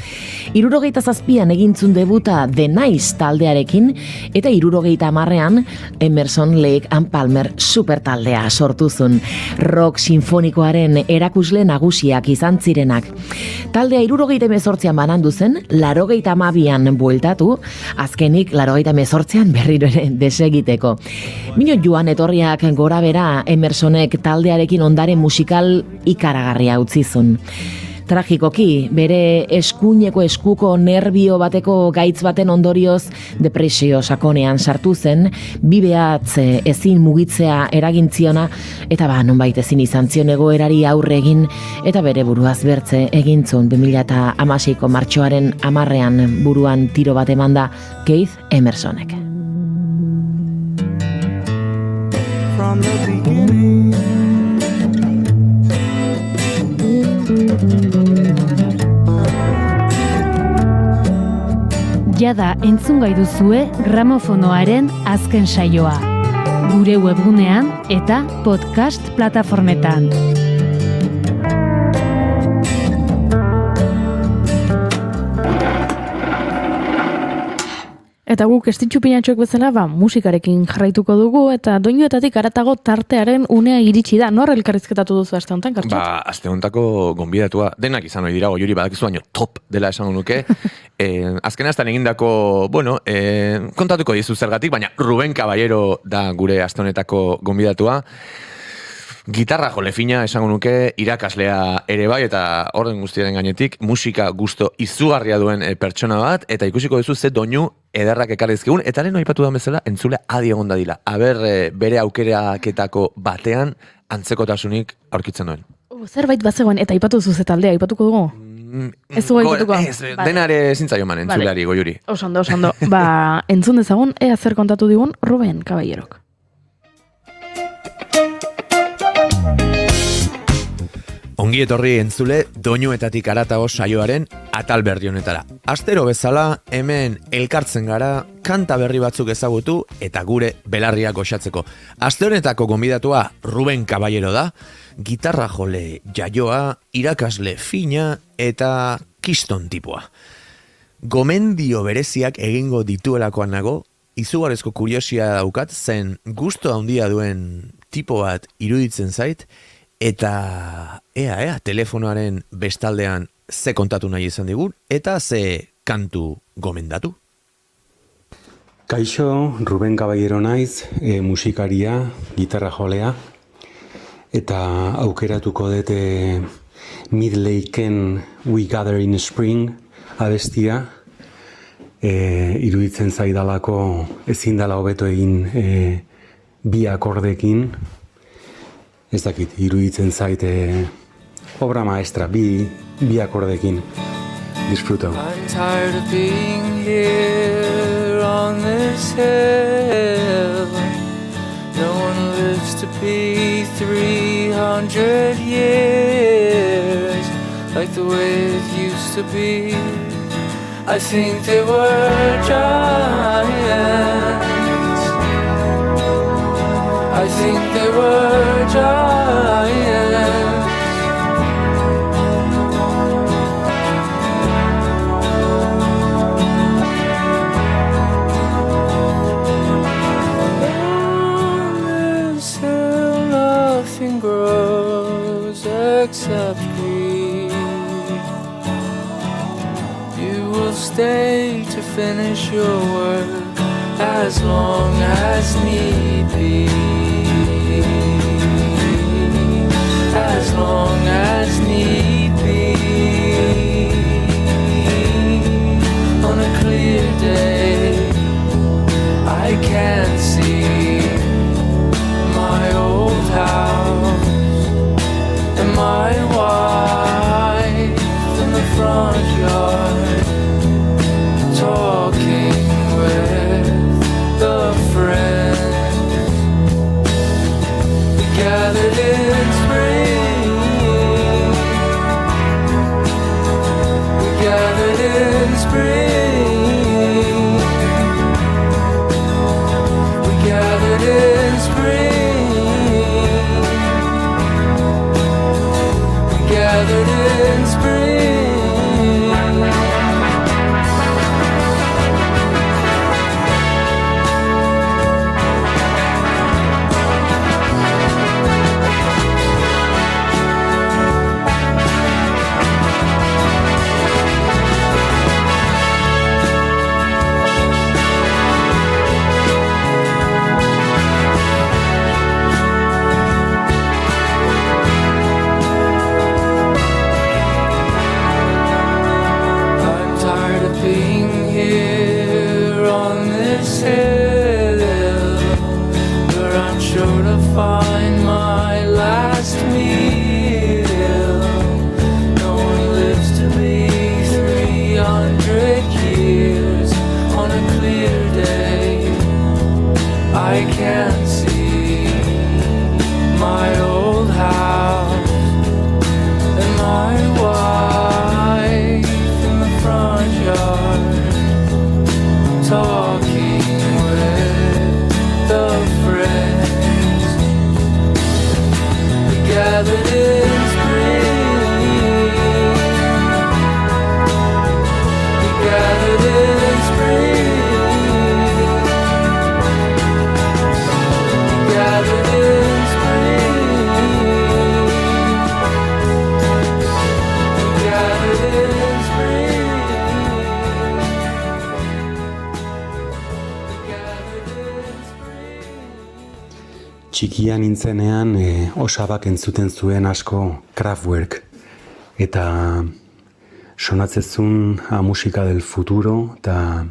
77an egintzun debuta The Nice taldearekin eta 70an Emerson Lake and Palmer super taldea sortuzun. Rock sinfonikoaren erakusle nagusiak izan zirenak. Taldea 78an banandu zen, 82an bueltatu, azkenik 88an berriro ere desegiteko. Mino joan etorriak gora bera Emersonek taldearekin ondare musikal ikaragarria utzizun. Tragikoki, bere eskuko nerbio bateko gaitz baten ondorioz depresio sakonean sartu zen, bibeatz ezin mugitzea eragintziona, eta nonbait ezin izan zion egoerari aurre egin, eta bere buruaz bertze egintzun 2016ko martxoaren 10ean buruan tiro bat emanda Keith Emersonek. From the beginning. Jada entzungai duzue gramofonoaren azken saioa. Gure webgunean eta podcast plataformetan. Eta guk estitxu pinatxoek bezala, musikarekin jarraituko dugu, eta doinuetatik aratago tartearen unea iritsi da. Nor elkarrizketatu duzu aste honetan, Kartxo? Aste honetako gonbidatua, denak izan ohi dira, Goiuri badakizu baino top dela esango nuke. Azken astan egindako, kontatuko dizu zergatik, baina Ruben Caballero da gure aste honetako gonbidatua. Gitarra jole fina esango nuke, irakaslea ere bai, eta orden guztiaren gainetik, musika gusto izugarria duen pertsona bat, eta ikusiko duzu ze doinu ederrak ekarrizkigun, eta lehen aipatu da bezala, entzule adi egon dadila. Aber, bere aukeraketako batean, antzekotasunik aurkitzen duen. Zerbait bazegoen, eta aipatu duzu ze taldea, aipatuko dugu? Ez dugu aipatuko? Denare zintzaioman entzuleari, Goiuri. Osondo. Entzun dezagun, ea zer kontatu digun Ruben Caballerok. Ongi etorri entzule doinuetatik aratago saioaren atal berri honetara. Astero bezala hemen elkartzen gara kanta berri batzuk ezagutu eta gure belarriak goxatzeko. Aste honetako gonbidatua Ruben Caballero da, gitarra jole jaioa, irakasle fina eta kiston tipua. Gomendio bereziak egingo dituelakoan nago, izugarrizko kuriosia daukat, zen gusto handia duen tipo bat iruditzen zait, eta ea, telefonoaren bestaldean ze kontatu nahi izan digun, eta ze kantu gomendatu. Kaixo, Ruben Caballero naiz, musikaria, gitarra jolea, eta aukeratuko dute Midlakeen We Gather in Spring abestia, iruditzen zaidalako ezin dela hobeto egin bi akordekin, ez dakit, iruditzen zaite obra maestra, bi akordekin. Disfruto. I'm tired of being here on this hill. No one lives to be 300 years like the way it used to be. I think they were giants. I think they were giants. On this hill nothing grows except greed. You will stay to finish your work as long as need be. As long as need be. On a clear day I can see my old house and my wife in the front yard talking with the friends we gathered in spring. We gathered in spring. We gathered in spring. We gathered in spring. yard, talking with the friends we gathered in spring. We gathered in spring. We gathered in spring. We gathered in spring. Txikia nintzenean osabak entzuten zuen asko Kraftwerk eta sonatzezun a musika del futuro eta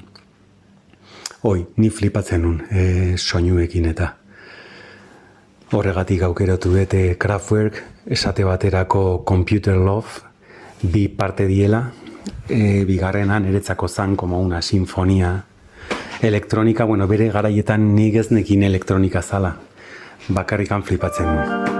ni flipatzen nun soinuekin eta horregatik aukeratu dut Kraftwerk esate baterako Computer Love bi parte diela, bigarrena niretzako zan como una sinfonia elektronika, bere garaietan nik ez nekin elektronika zala. Bakarrikan flipatzen du.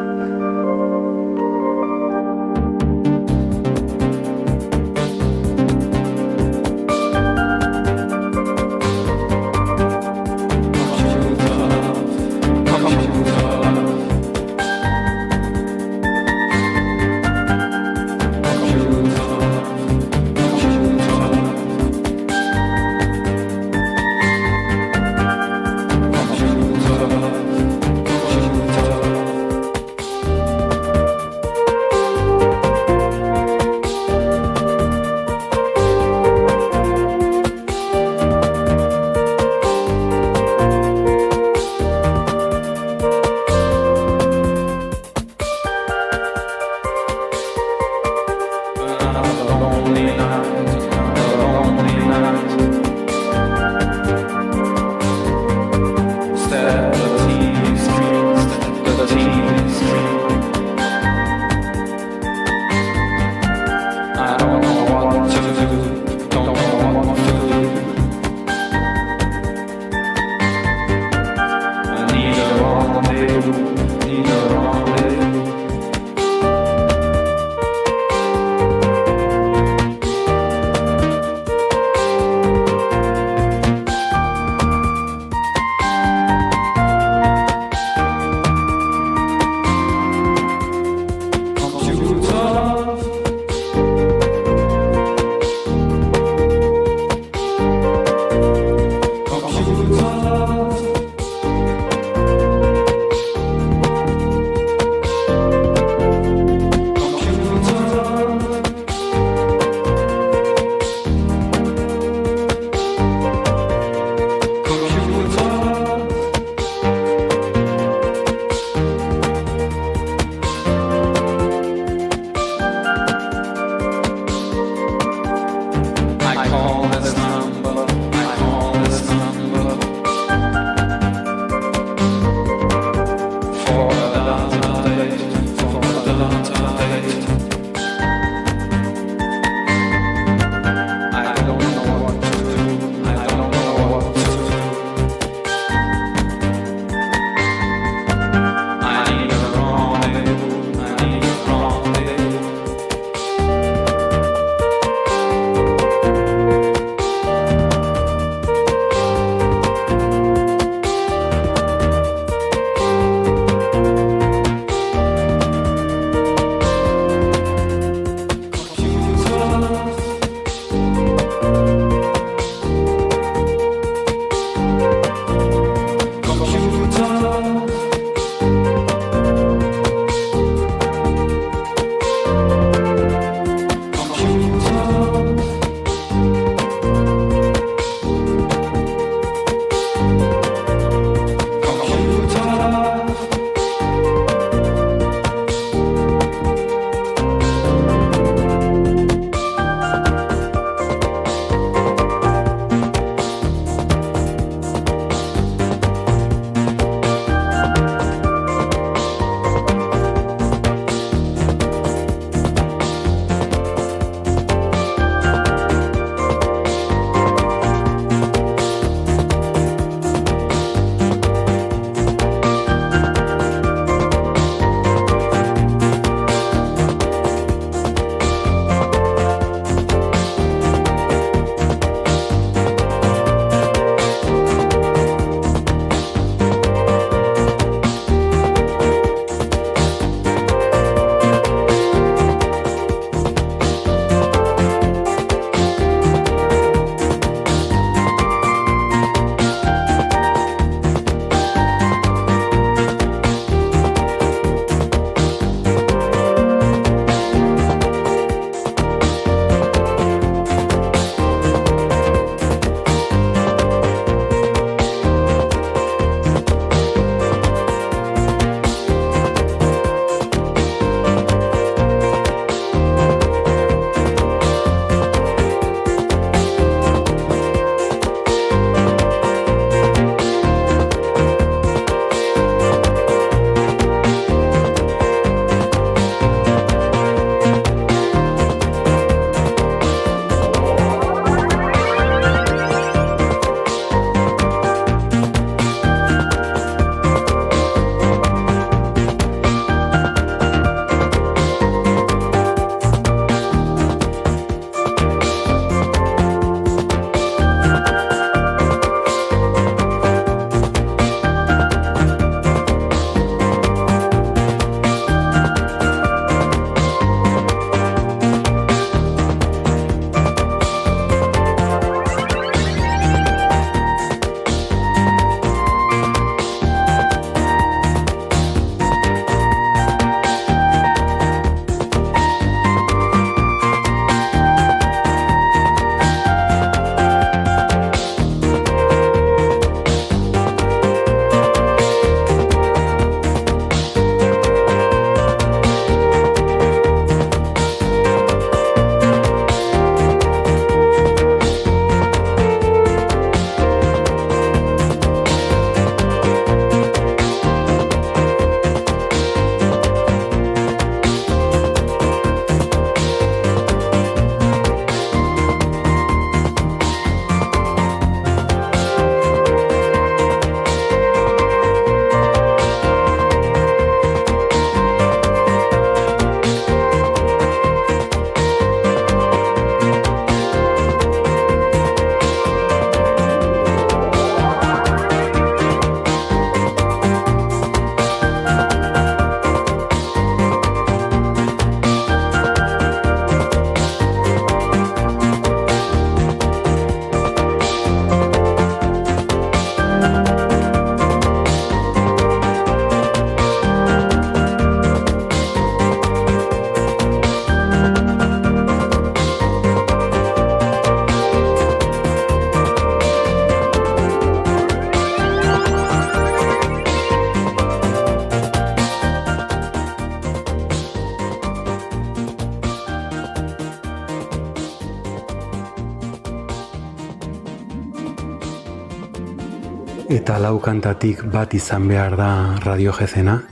eta 4 kantatik bat izan behar da Radioheadena,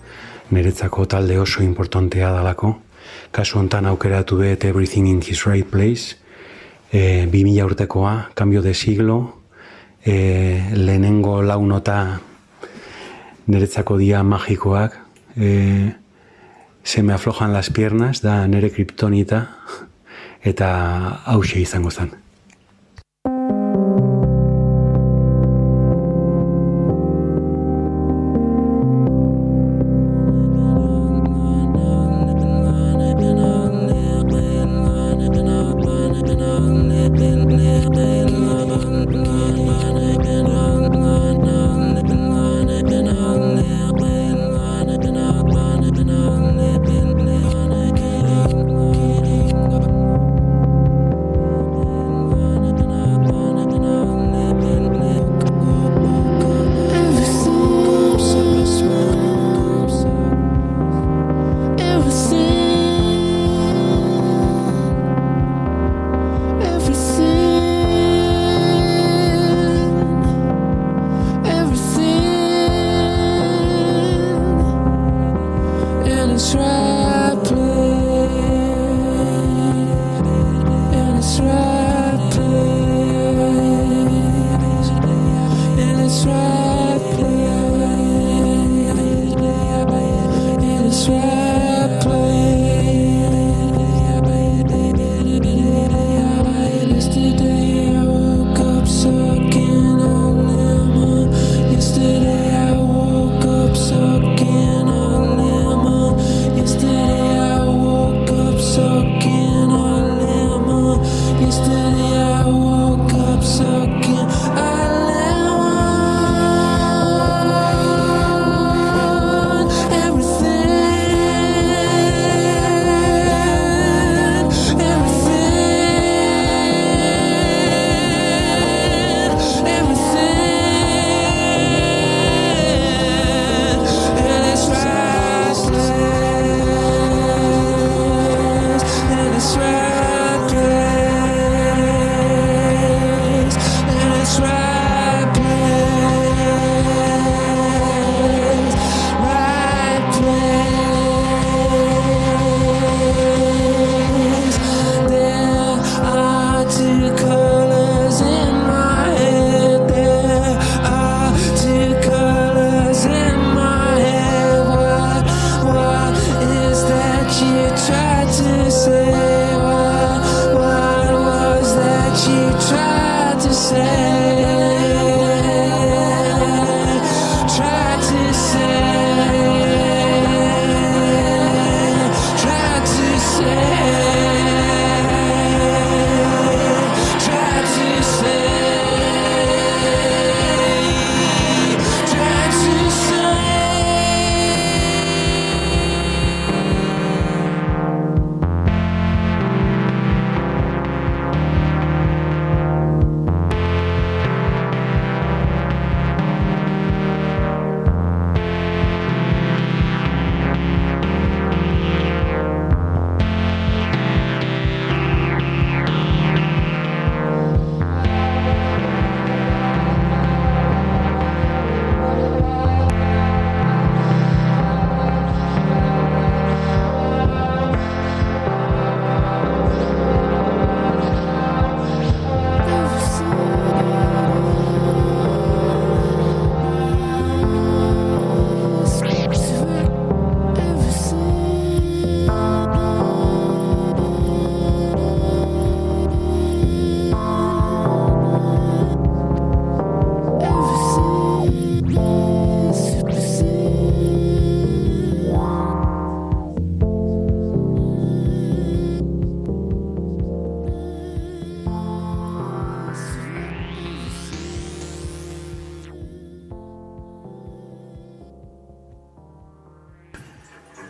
niretzako talde oso importantea dalako. Kasu hontan aukeratu dut Everything in His Right Place, 2000 urtekoa, Cambio de Siglo, lehenengo 4 nota niretzako dia magikoak, Se me aflojan las piernas, da nere kriptonita, eta hauxe izango zen.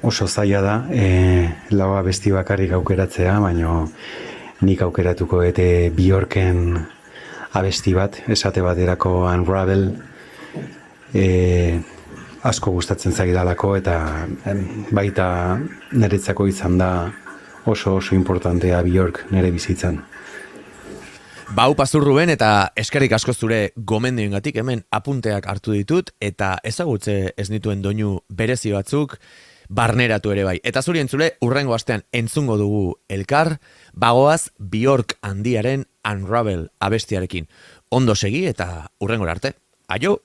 Oso zaila da, lau abesti bakarrik aukeratzea, baina nik aukeratuko ete Bjorken abesti bat, esate baterako Unravel, asko gustatzen zaidalako eta baita niretzako izan da oso importantea Bjork nire bizitzan. Bau Pazurruben eta eskerrik asko zure gomendioengatik hemen apunteak hartu ditut eta ezagutze ez nituen doinu berezi batzuk barneratu ere bai. Eta zuri entzule, urrengo astean entzungo dugu elkar, bagoaz Bjork handiaren Unravel abestiarekin. Ondo segi eta urrengora arte. Aio!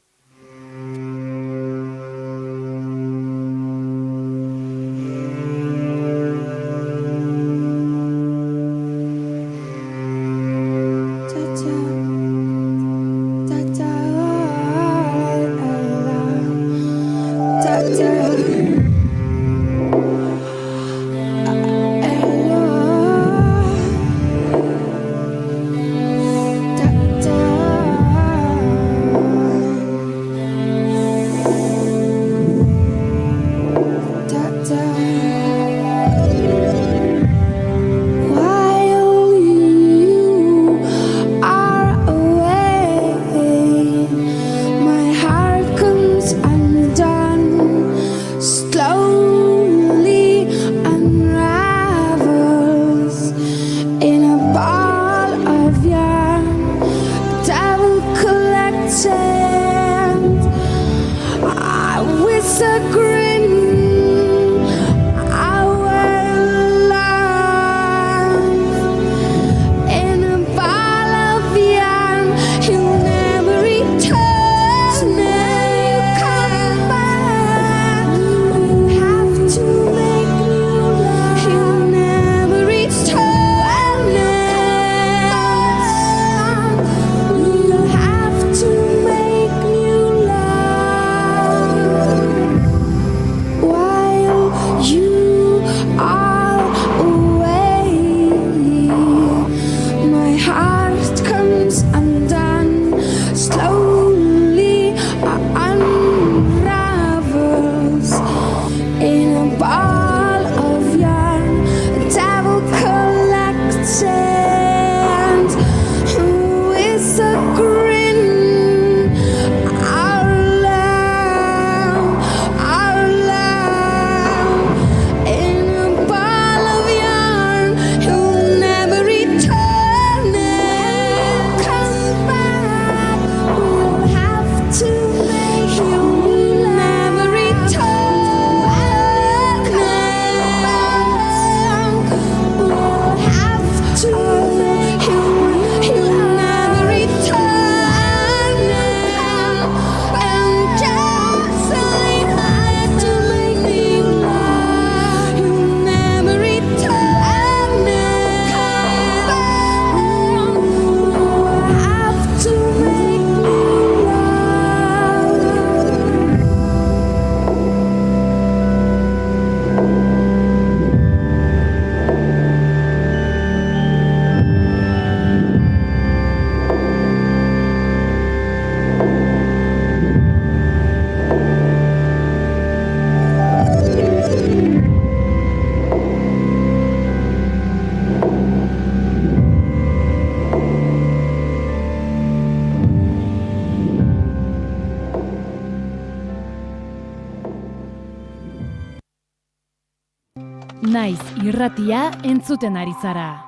Naiz irratia entzuten ari zara.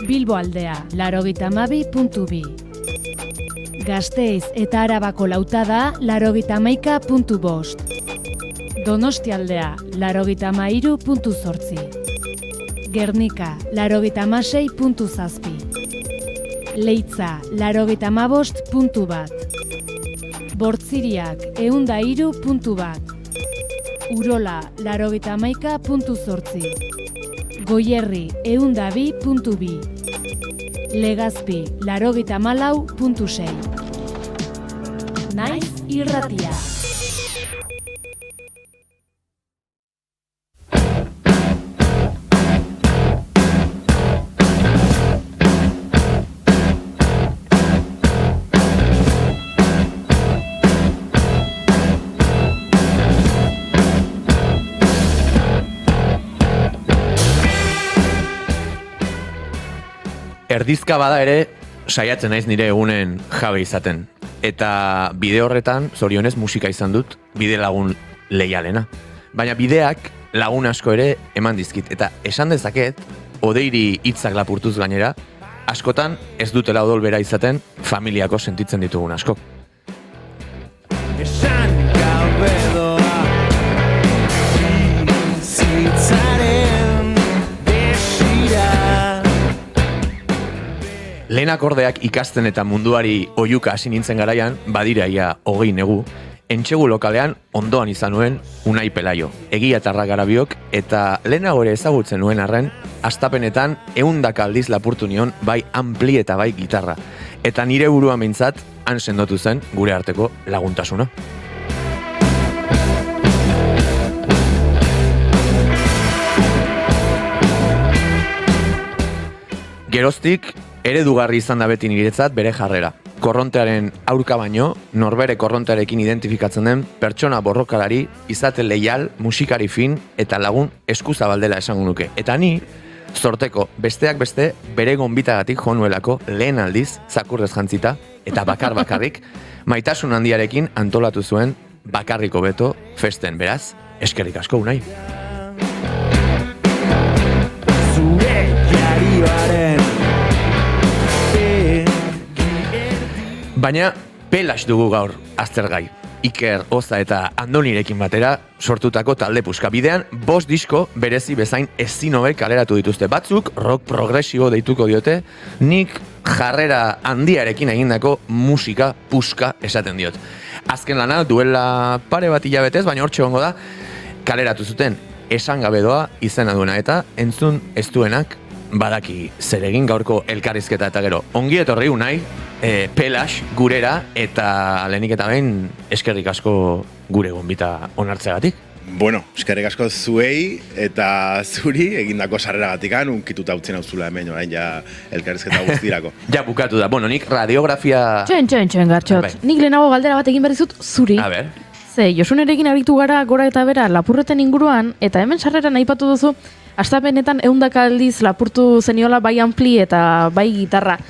Bilbo aldea, 92.2. Gasteiz eta Arabako lautada, 91.5. Donostialdea, 93.8. Gernika, 96.7. Leitza, 95.1. Bortziriak, 103.1. Urola, 91.8. Goierri, 102.2. Legazpi, 94.6. Naiz irratia. Erdizka bada ere, saiatzen naiz nire egunen jabe izaten. Eta bide horretan, zorionez musika izan dut, bide lagun leialena. Baina bideak lagun asko ere eman dizkit. Eta esan dezaket, Odeiri hitzak lapurtuz gainera, askotan ez dutela odol bera izaten familiako sentitzen ditugun askok. Esan gabe doa bizitzaren desira. Lehen akordeak ikasten eta munduari oihuka hasi nintzen garaian, badira ia 20 negu, Entsegu lokalean ondoan izan nuen Unai Pelaio, egiatarra garabiok, eta lehenago ere ezagutzen nuen arren, astapenetan 100 aldiz lapurtu nion bai ampli eta bai gitarra. Eta nire buruan behintzat, han sendotu zen gure arteko laguntasuna. Geroztik, eredugarri izan da beti niretzat bere jarrera. Korrontearen aurka baino, norbere korrontearekin identifikatzen den pertsona borrokalari, izate leial, musikari fin eta lagun eskuzabaldela esango nuke. Eta ni, zorteko besteak beste, bere gonbitagatik jo nuelako lehen aldiz, zakurrez jantzita, eta bakarrik, maitasun handiarekin antolatu zuen bakarriko beto festen, beraz, eskerrik asko Unai. Zure jarioaren Baina Pelash dugu gaur aztergai. Iker, Oza eta Andonirekin batera sortutako talde puska. Bidean 5 disko berezi bezain ezin hobek kaleratu dituzte. Batzuk rock progresibo deituko diote, nik jarrera handiarekin egindako musika puska esaten diot. Azken lana duela pare bat hilabetez, baina hortxe gongo da, kaleratu zuten esan gabe doa izena duena eta entzun ez duenak badaki zer egin gaurko elkarrizketa eta gero. Ongi etorri Unai, Pelash gurera eta lehenik eta behin eskerrik asko gure gonbita onartzeagatik. Bueno, eskerrik asko zuei eta zuri egindako sarreragatikan unkituta utzien hauzula hemen, orain ja elkarrizketa guztirako. Ja bukatu da. Bueno, nik radiografia... Txen, Gartxot. Bai. Nik lehenago galdera bat egin behar dizut zuri. A ber. Ze, Josunerekin aritu gara gora eta bera lapurreten inguruan, eta hemen sarreran aipatu duzu, astapenetan 100 aldiz lapurtu zeniola bai ampli eta bai gitarra.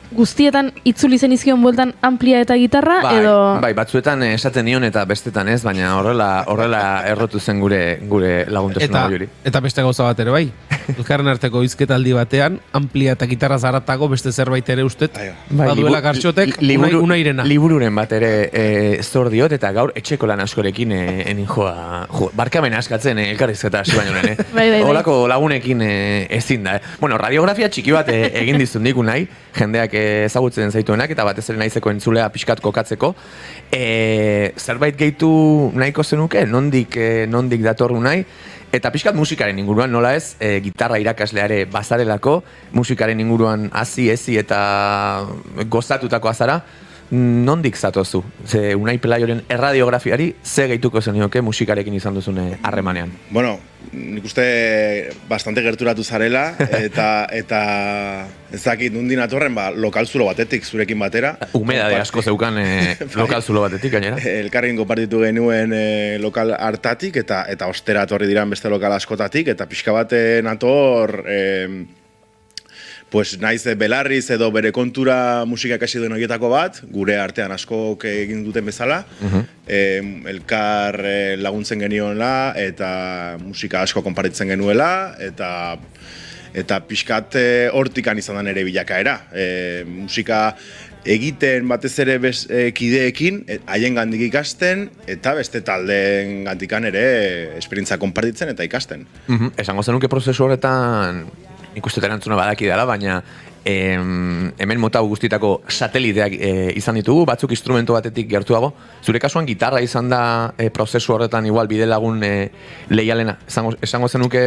Guztietan itzuli zen izkion bueltan amplia eta gitarra, edo... Bai, batzuetan esaten nion eta bestetan ez, baina horrela errotu zen gure laguntasuna hori. Eta beste gauza bat ere bai. Elkarren arteko hizketaldi batean, amplia eta gitarra zaratago beste zerbait ere ustet. Baduela Gartxotek Unairena. Libururen bat ere zor diot, eta gaur etxeko lan askorekin enin joa. Barkamena askatzen elkarrizketa hasi baino lehen. Holako lagunekin ezin da. Bueno, radiografia txiki bat egin dizun dik Unai, jendeak ezagutzen zaituenak, eta batez ere naizeko entzulea pixkat kokatzeko. Zerbait gehitu nahiko zenuke, nondik dator Unai, eta pixkat musikaren inguruan, nola ez, gitarra irakasleare bazarelako, musikaren inguruan hasi ezi eta gozatutako azara, nondik zatozu? Ze Unai Pelaioren erradiografiari ze gehituko zenioke musikarekin izan duzune harremanean? Bueno, nik uste bastante gerturatu zarela, eta ez dakit nundin atorren, lokalzulo batetik zurekin batera. Humedade asko zeukan lokalzulo batetik, gainera. Elkarrekin konpartitu genuen lokal hartatik, eta ostera atorri diran beste lokal askotatik, eta pixka baten ator... Pues naiz belarriz edo bere kontura musika ikasi duen horietako bat, gure artean askok egin duten bezala, elkar laguntzen genioela eta musika asko konparitzen genuela, eta pixkat hortikan izan da nire bilakaera. Musika egiten batez ere kideekin, haien gandik ikasten, eta beste taldeen gandikan ere esperientzia konpartitzen eta ikasten. Esango zenuke prozesu horretan... Ikusten erantzuna badaki dela, baina hemen mota guztietako sateliteak izan ditugu, batzuk instrumento batetik gertuago. Zure kasuan gitarra izan da prozesu horretan igual bidelagun leialena. Esango zenuke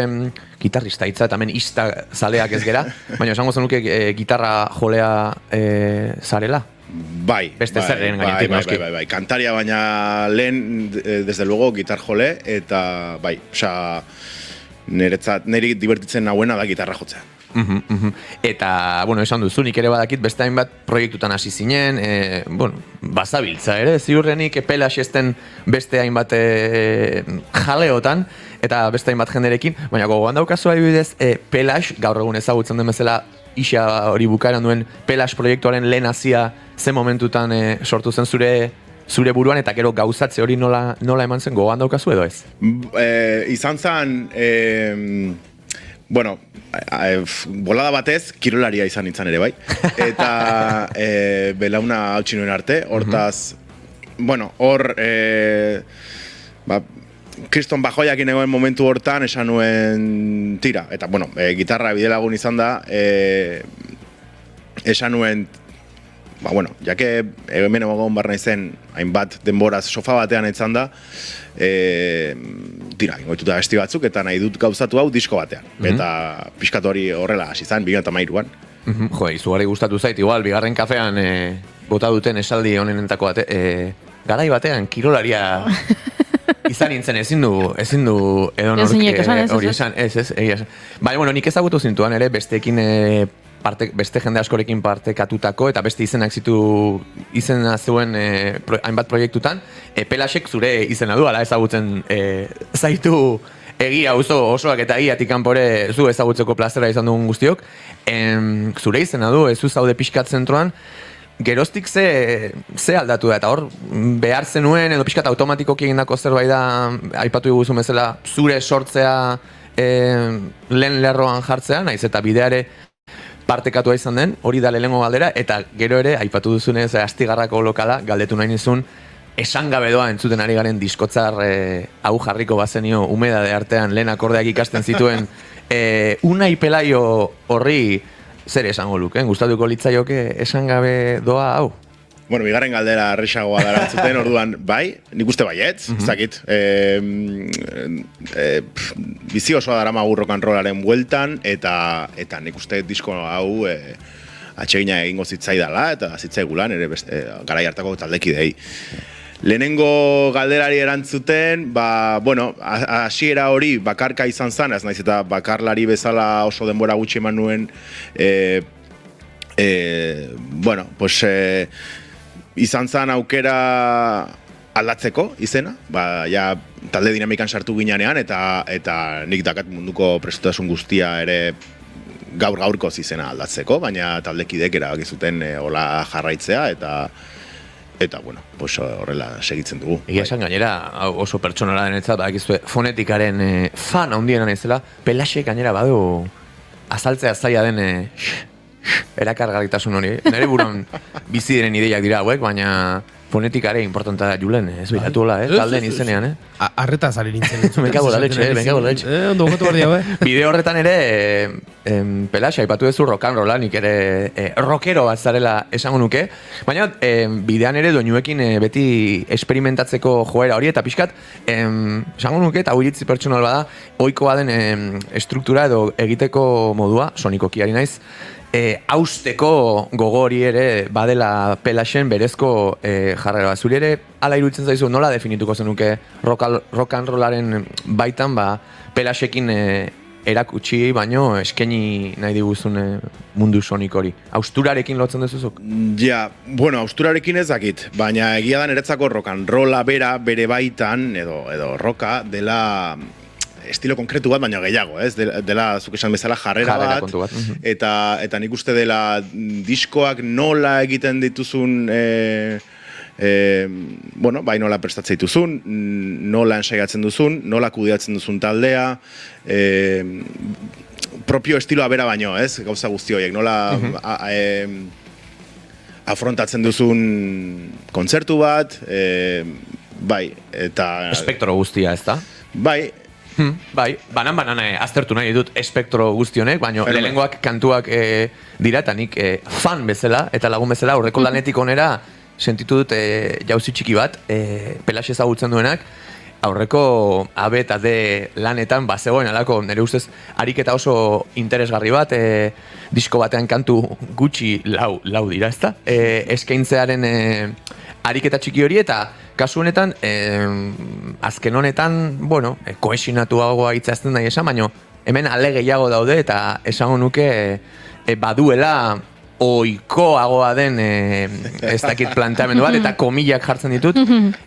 gitarrista hitza eta hemen ista zaleak ez gera, baina esango zenuke gitarra jolea zarela? Bai, bai, kantaria baina lehen, desde luego, gitar jole, eta bai, osea, niri divertitzen nahuena da gitarra jotzea. Eta, bueno, esan duzu, nik ere badakit beste hainbat proiektutan hasi zinen, bazabiltza ere, ziurrenik Pelash esten beste hainbat jaleotan, eta beste hainbat jenderekin, baina gogoan daukazu adibidez, Pelash, gaur egun ezagutzen den bezala, isa hori bukaeran duen Pelash proiektuaren lehen hasia ze momentutan sortu zen zure buruan, eta gero gauzatze hori nola eman zen, gogoan daukazu edo ez? Izan zen, Bueno, bolada batez, kirolaria izan nintzen ere, bai. Eta belauna hautsi nuen arte, hortaz, bueno, hor, kriston bajoiak inegoen momentu hortan, esan nuen tira. Eta, bueno, gitarra bidelagun izan da, esan nuen, bueno, jake hemen egon barna izen, hainbat denboraz sofa batean etzan da, tira, ingoituta besti batzuk, eta nahi dut gauzatu hau disko batean. Eta pixkat hori horrela hasi zen, 2013an. Jo, izugarri gustatu zait, igual, bigarren kafean bota duten esaldi honenentako bate, garai batean, kirolaria izan nintzen, ezin du edonork hori esan, egia esan. Baina, bueno, nik ezagutu zintuan ere, besteekin beste jende askorekin partekatutako eta beste izenak izena zuen hainbat proiektutan, Pelasek zure izena du, ala ezagutzen zaitu egia osoak eta egiatik kanpore zu ezagutzeko plazera izan dugun guztiok. Zure izena du, ez zu zaude pixkat zentroan, geroztik ze aldatu da, eta hor behar zenuen edo pixkat automatikoki egindako zerbait da, aipatu diguzu bezala, zure sortzea lehen lerroan jartzea, naiz eta bideare partekatua izan den, hori da lehenengo galdera, eta gero ere, aipatu duzunez, Astigarrako lokala, galdetu nahi nizun, esan gabe doa entzuten ari garen diskotzar hau jarriko bazenio umedade artean lehen akordeak ikasten zituen Unai Pelaio horri zer esango luke, gustatuko litzaioke esan gabe doa hau? Bueno, bigarren galdera arrexagoa darantzuten, orduan, bai, nik uste baietz, zakit. Bizi osoa daramagu rock and rollaren bueltan, eta nik uste disko hau atsegina egingo zitzaidala, eta zitzaigulan, ere garai hartako taldekidei. Lehenengo galderari erantzuten, bueno, hasiera hori bakarka izan zan, ez naiz eta bakarlari bezala oso denbora gutxi eman nuen, bueno, pues izan zen aukera aldatzeko izena, ja talde dinamikan sartu ginean eta nik dakat munduko prestutasun guztia ere gaurkoz izena aldatzeko, baina taldekidek erabaki zuten hola jarraitzea eta bueno, pues horrela segitzen dugu. Egia esan gainera oso pertsonala denetzat, badakizue fonetikaren fan handiena naizela, Pelasek gainera badu azaltzea zaila den erakargarritasun hori. Nere buruan bizi diren ideiak dira hauek, baina fonetikare importanta da Julen, ez bilatu hola, talden izenean, Arreta zari nintzen. Benkago da leche, Ondo gokatu bardia, Bideo horretan ere, Pelas, aipatu duzu rock and rolla, nik ere rockero bat zarela esango nuke, baina bidean ere doinuekin beti esperimentatzeko joera hori, eta pixkat, esango nuke, eta iritzi pertsonal bada, ohikoa den estruktura edo egiteko modua, sonikoki ari naiz, hausteko gogori ere badela Pelasen berezko jarrera. Zuri ere, ala iruditzen zaizu, nola definituko zenuke rock and rollaren baitan, Pelasekin erakutsi, baino eskaini nahi diguzun mundu sonik hori. Hausturarekin lotzen duzuzuk? Ja, bueno, hausturarekin ez dakit, baina egia da niretzako rock and rolla bere baitan, edo rocka, dela estilo konkretu bat, baina gehiago, ez? Dela, zuk esan bezala, jarrera bat. Eta nik uste dela diskoak nola egiten dituzun, bueno, bai nola prestatzen dituzun, nola ensaiatzen duzun, nola kudeatzen duzun taldea, propio estiloa bera baino, ez? Gauza guzti horiek, nola afrontatzen duzun kontzertu bat, bai, eta... Espektro guztia, ez da? Bai, Bai, banan aztertu nahi dut espektro guztionek, baina lehengoak kantuak dira, eta nik fan bezala, eta lagun bezala, aurreko lanetik onera sentitu dut jauzi txiki bat, Pelas ezagutzen duenak, aurreko AB eta D lanetan, bazegoen alako, nire ustez, ariketa oso interesgarri bat, disko batean kantu gutxi lau dira, ezta? Eskaintzearen ariketa txiki hori, eta kasu honetan, azken honetan, bueno, kohesionatuagoa itzazten nahi esan, baina hemen ale gehiago daude eta esango nuke baduela ohikoagoa den ez dakit planteamendu bat, eta komillak jartzen ditut.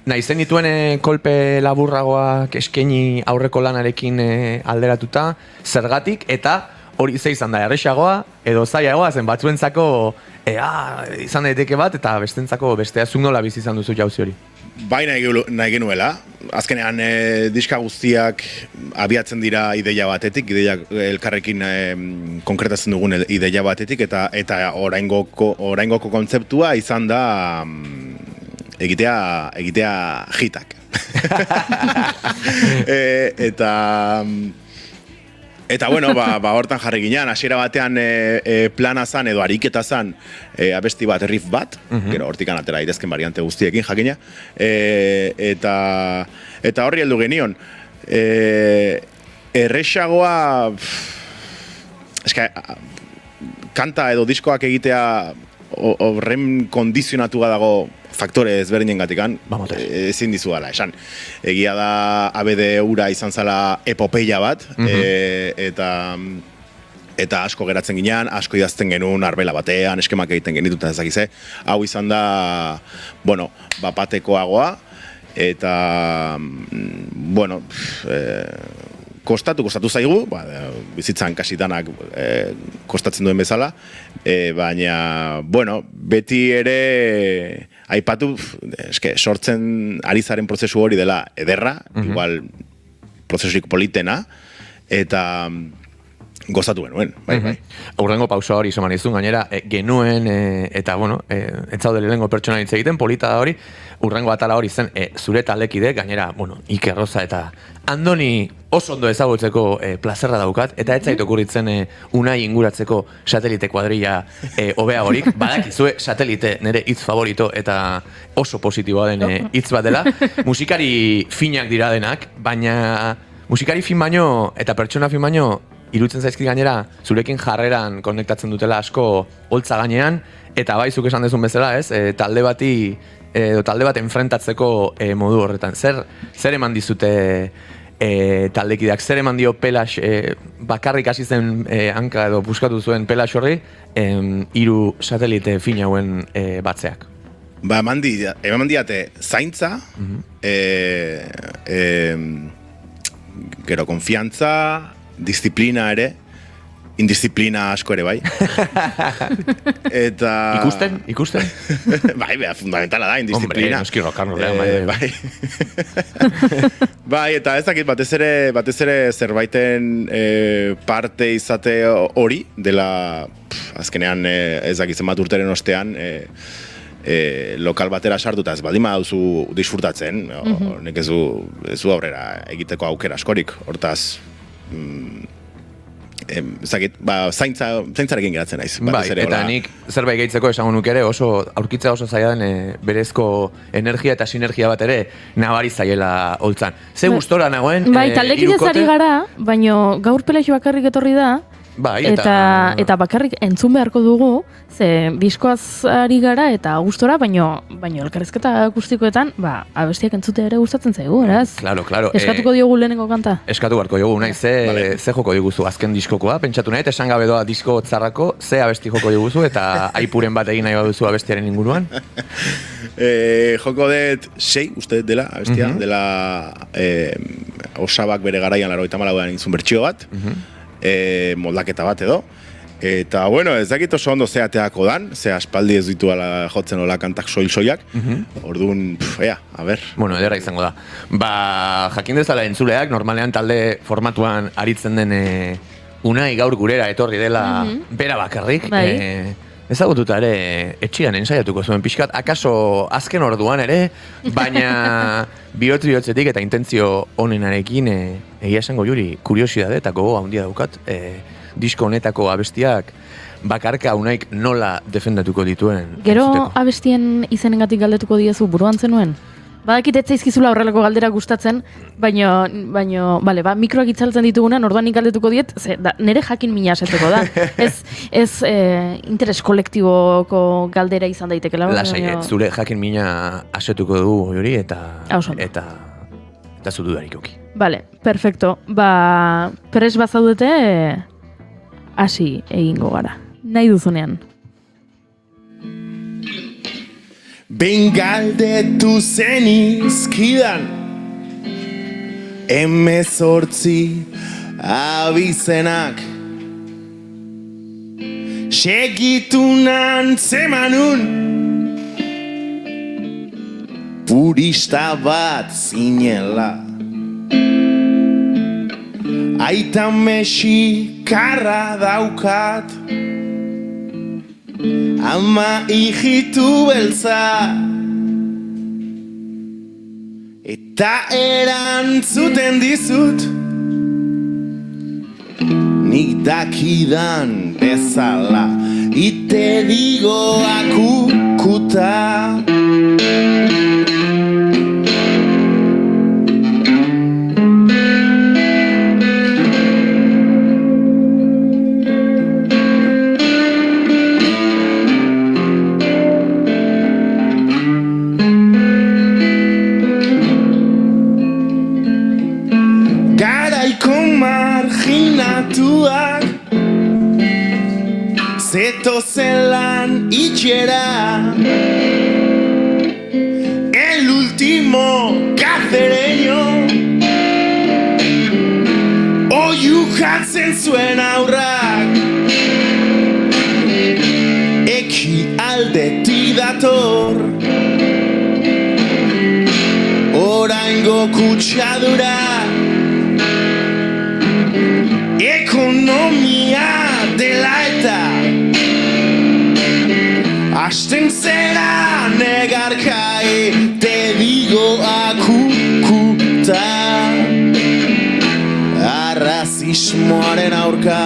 Naizen dituen kolpe laburragoak eskaini aurreko lanarekin alderatuta, zergatik, eta hori ze izan da, errexagoa edo zailagoa, zen batzuentzako izan daiteke bat, eta bestentzako bestea zuk nola bizi izan duzu jauzi hori. bai nahi genuela. Azkenean diska guztiak abiatzen dira ideia batetik, elkarrekin konkretatzen dugun ideia batetik, eta oraingoko kontzeptua izan da egitea hitak. Eta bueno, hortan jarri ginean, hasiera batean plana zan edo ariketa zan abesti bat, riff bat, gero hortikan atera daitezken variante guztiekin jakina, eta horri heldu genion. Erresagoa, kanta edo diskoak egitea horren kondizionatua dago faktore ezberdinen gatikan, ezin dizuala esan. Egia da ABD ura izan zala epopeia bat, eta asko geratzen ginean, asko idazten genuen arbela batean, eskemak egiten genituten ezakize. Hau izan da, bueno, bapatekoagoa, eta, bueno, kostatu zaigu, bizitzan kasi danak kostatzen duen bezala, baina, bueno, beti ere aipatu, sortzen ari zaren prozesu hori dela ederra, igual prozesurik politena, eta gozatu genuen, bai. Aurrengo pausa hori esan izun, gainera, genuen, eta, bueno, etzaude lehenengo pertsona hitz egiten, polita da hori, urrengo atala hori zen, zure taldekide, gainera, bueno, Iker Rosa eta Andoni oso ondo ezagutzeko plazerra daukat, eta ez zait okurritzen Unai inguratzeko satelite kuadrilla hobeagorik, badakizue satelite nire hitz favorito eta oso positiboa den hitz bat dela. Musikari finak dira denak, baina musikari fin baino eta pertsona fin baino iruditzen zaizkit gainera zurekin jarreran konektatzen dutela asko holtza gainean, eta bai zuk esan dezun bezala, ez? Talde bat enfrentatzeko modu horretan. Zer eman dizute taldekideak, zer eman dio Pelax bakarrik hasi zen hanka edo buskatu zuen Pelax horri 3 satelite fin hauen batzeak? Eman diate zaintza, gero konfiantza, disiplina ere, indisziplina asko ere bai. Eta... Ikusten? Bai, fundamentala da, indisziplina. Hombre, noski rokarnolean, bai. Bai, eta ez dakit batez ere zerbaiten parte izate hori, dela azkenean ez dakit zenbat urteren ostean, lokal batera sartuta ez baldin baduzu disfrutatzen, nek ez du aurrera egiteko aukera askorik, hortaz zaintzarekin geratzen naiz. Bai, eta nik zerbait gehitzeko esango nuke ere aurkitza oso zaila den berezko energia eta sinergia bat ere nabari zaiela holtzan. Ze gustora nagoen bai, taldekidez ari gara, baino gaur Pelax bakarrik etorri da, bai, eta bakarrik entzun beharko dugu, ze diskoaz ari gara eta gustora, baino elkarrizketa guztikoetan, abestiak entzutea ere gustatzen zaigu, eraz? Claro. Eskatuko diogu lehenengo kanta? Eskatu beharko diogu, nahi, ze joko diguzu azken diskokoa, pentsatu nahi, esan gabe doa disko tzarrako, ze abesti joko diguzu, eta aipuren bat egin nahi baduzu abestiaren inguruan? Joko dut 6, uste dela, abestia, dela Osabak bere garaian 94an intzun bertsio bat, moldaketa bat edo. Eta, bueno, ez dakit oso ondo zeateako dan, ze aspaldi ez ditu jotzen hola kantak soil-soiak. Orduan, a ber. Bueno, edera izango da. Jakin dezala entzuleak, normalean talde formatuan aritzen den Unai gaur gurera etorri dela bera bakarrik. Ezagututa ere etxian ensaiatuko zuen pixkat, akaso azken orduan ere, baina bihotz-bihotzetik eta intentzio honenarekin egia esango juri kuriosidade eta gogo handia daukat disko honetako abestiak bakarka Unaik nola defendatuko dituen. Gero abestien izenengatik galdetuko diezu buruan zenuen? Badakit ez zaizkizula horrelako galdera gustatzen, baina mikroak itzaltzen ditugunan, orduan nik galdetuko diet, nire jakin mina aseteko da. Ez interes kolektiboko galdera izan daitekela. Lasai, zure jakin mina asetuko du hori eta zududarik oki. Bale, perfecto. Pres bazaudete, hasi egingo gara. Nahi duzunean. Behin galdetu zenizkidan 18 abizenak segitu nantzemanun furista bat zinela. Aita mexikarra daukat, ama hijitu beltza, eta erantzuten dizut, nik dakidan bezala, ite digo akukuta. Zetozelan itxera, el último cacereño, oiu jartzen zuen aurrak, eki aldetik dator, oraingo kutsadura, ekonomia dela eta hasten zera negarkai, te digo akukuta, arrazismoaren aurka,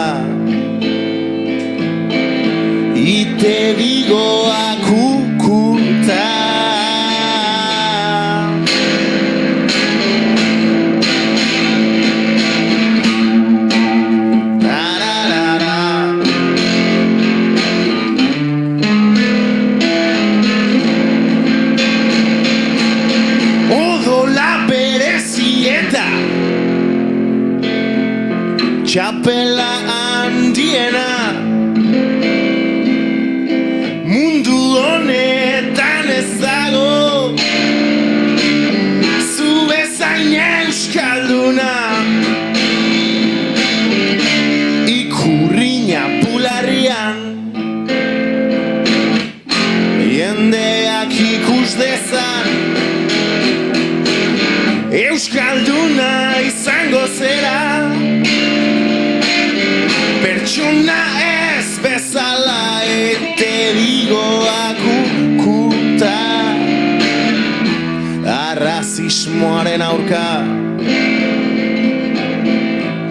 ite digo akukuta. Txapela handiena, mundu honetan ez dago, zu bezain euskalduna, ikurriña bularrian, jendeak ikus dezan, euskalduna izango zera, pertsona ez bezala, ete digo akukuta, arrazismoaren aurka,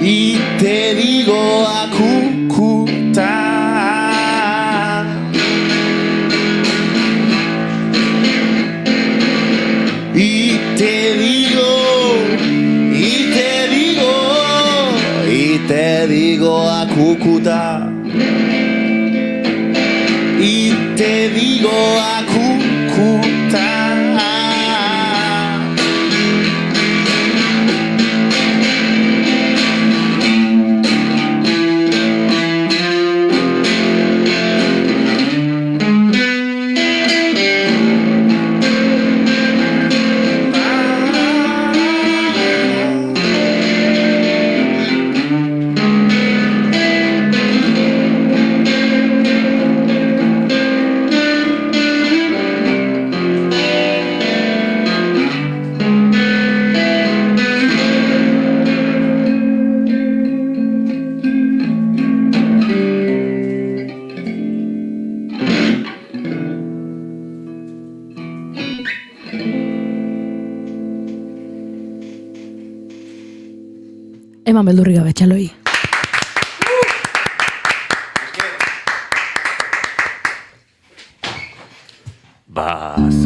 ite digo akukuta. Te digo akukuta, y te digo akukuta. Eman beldurri gabe, txaloi. Baz.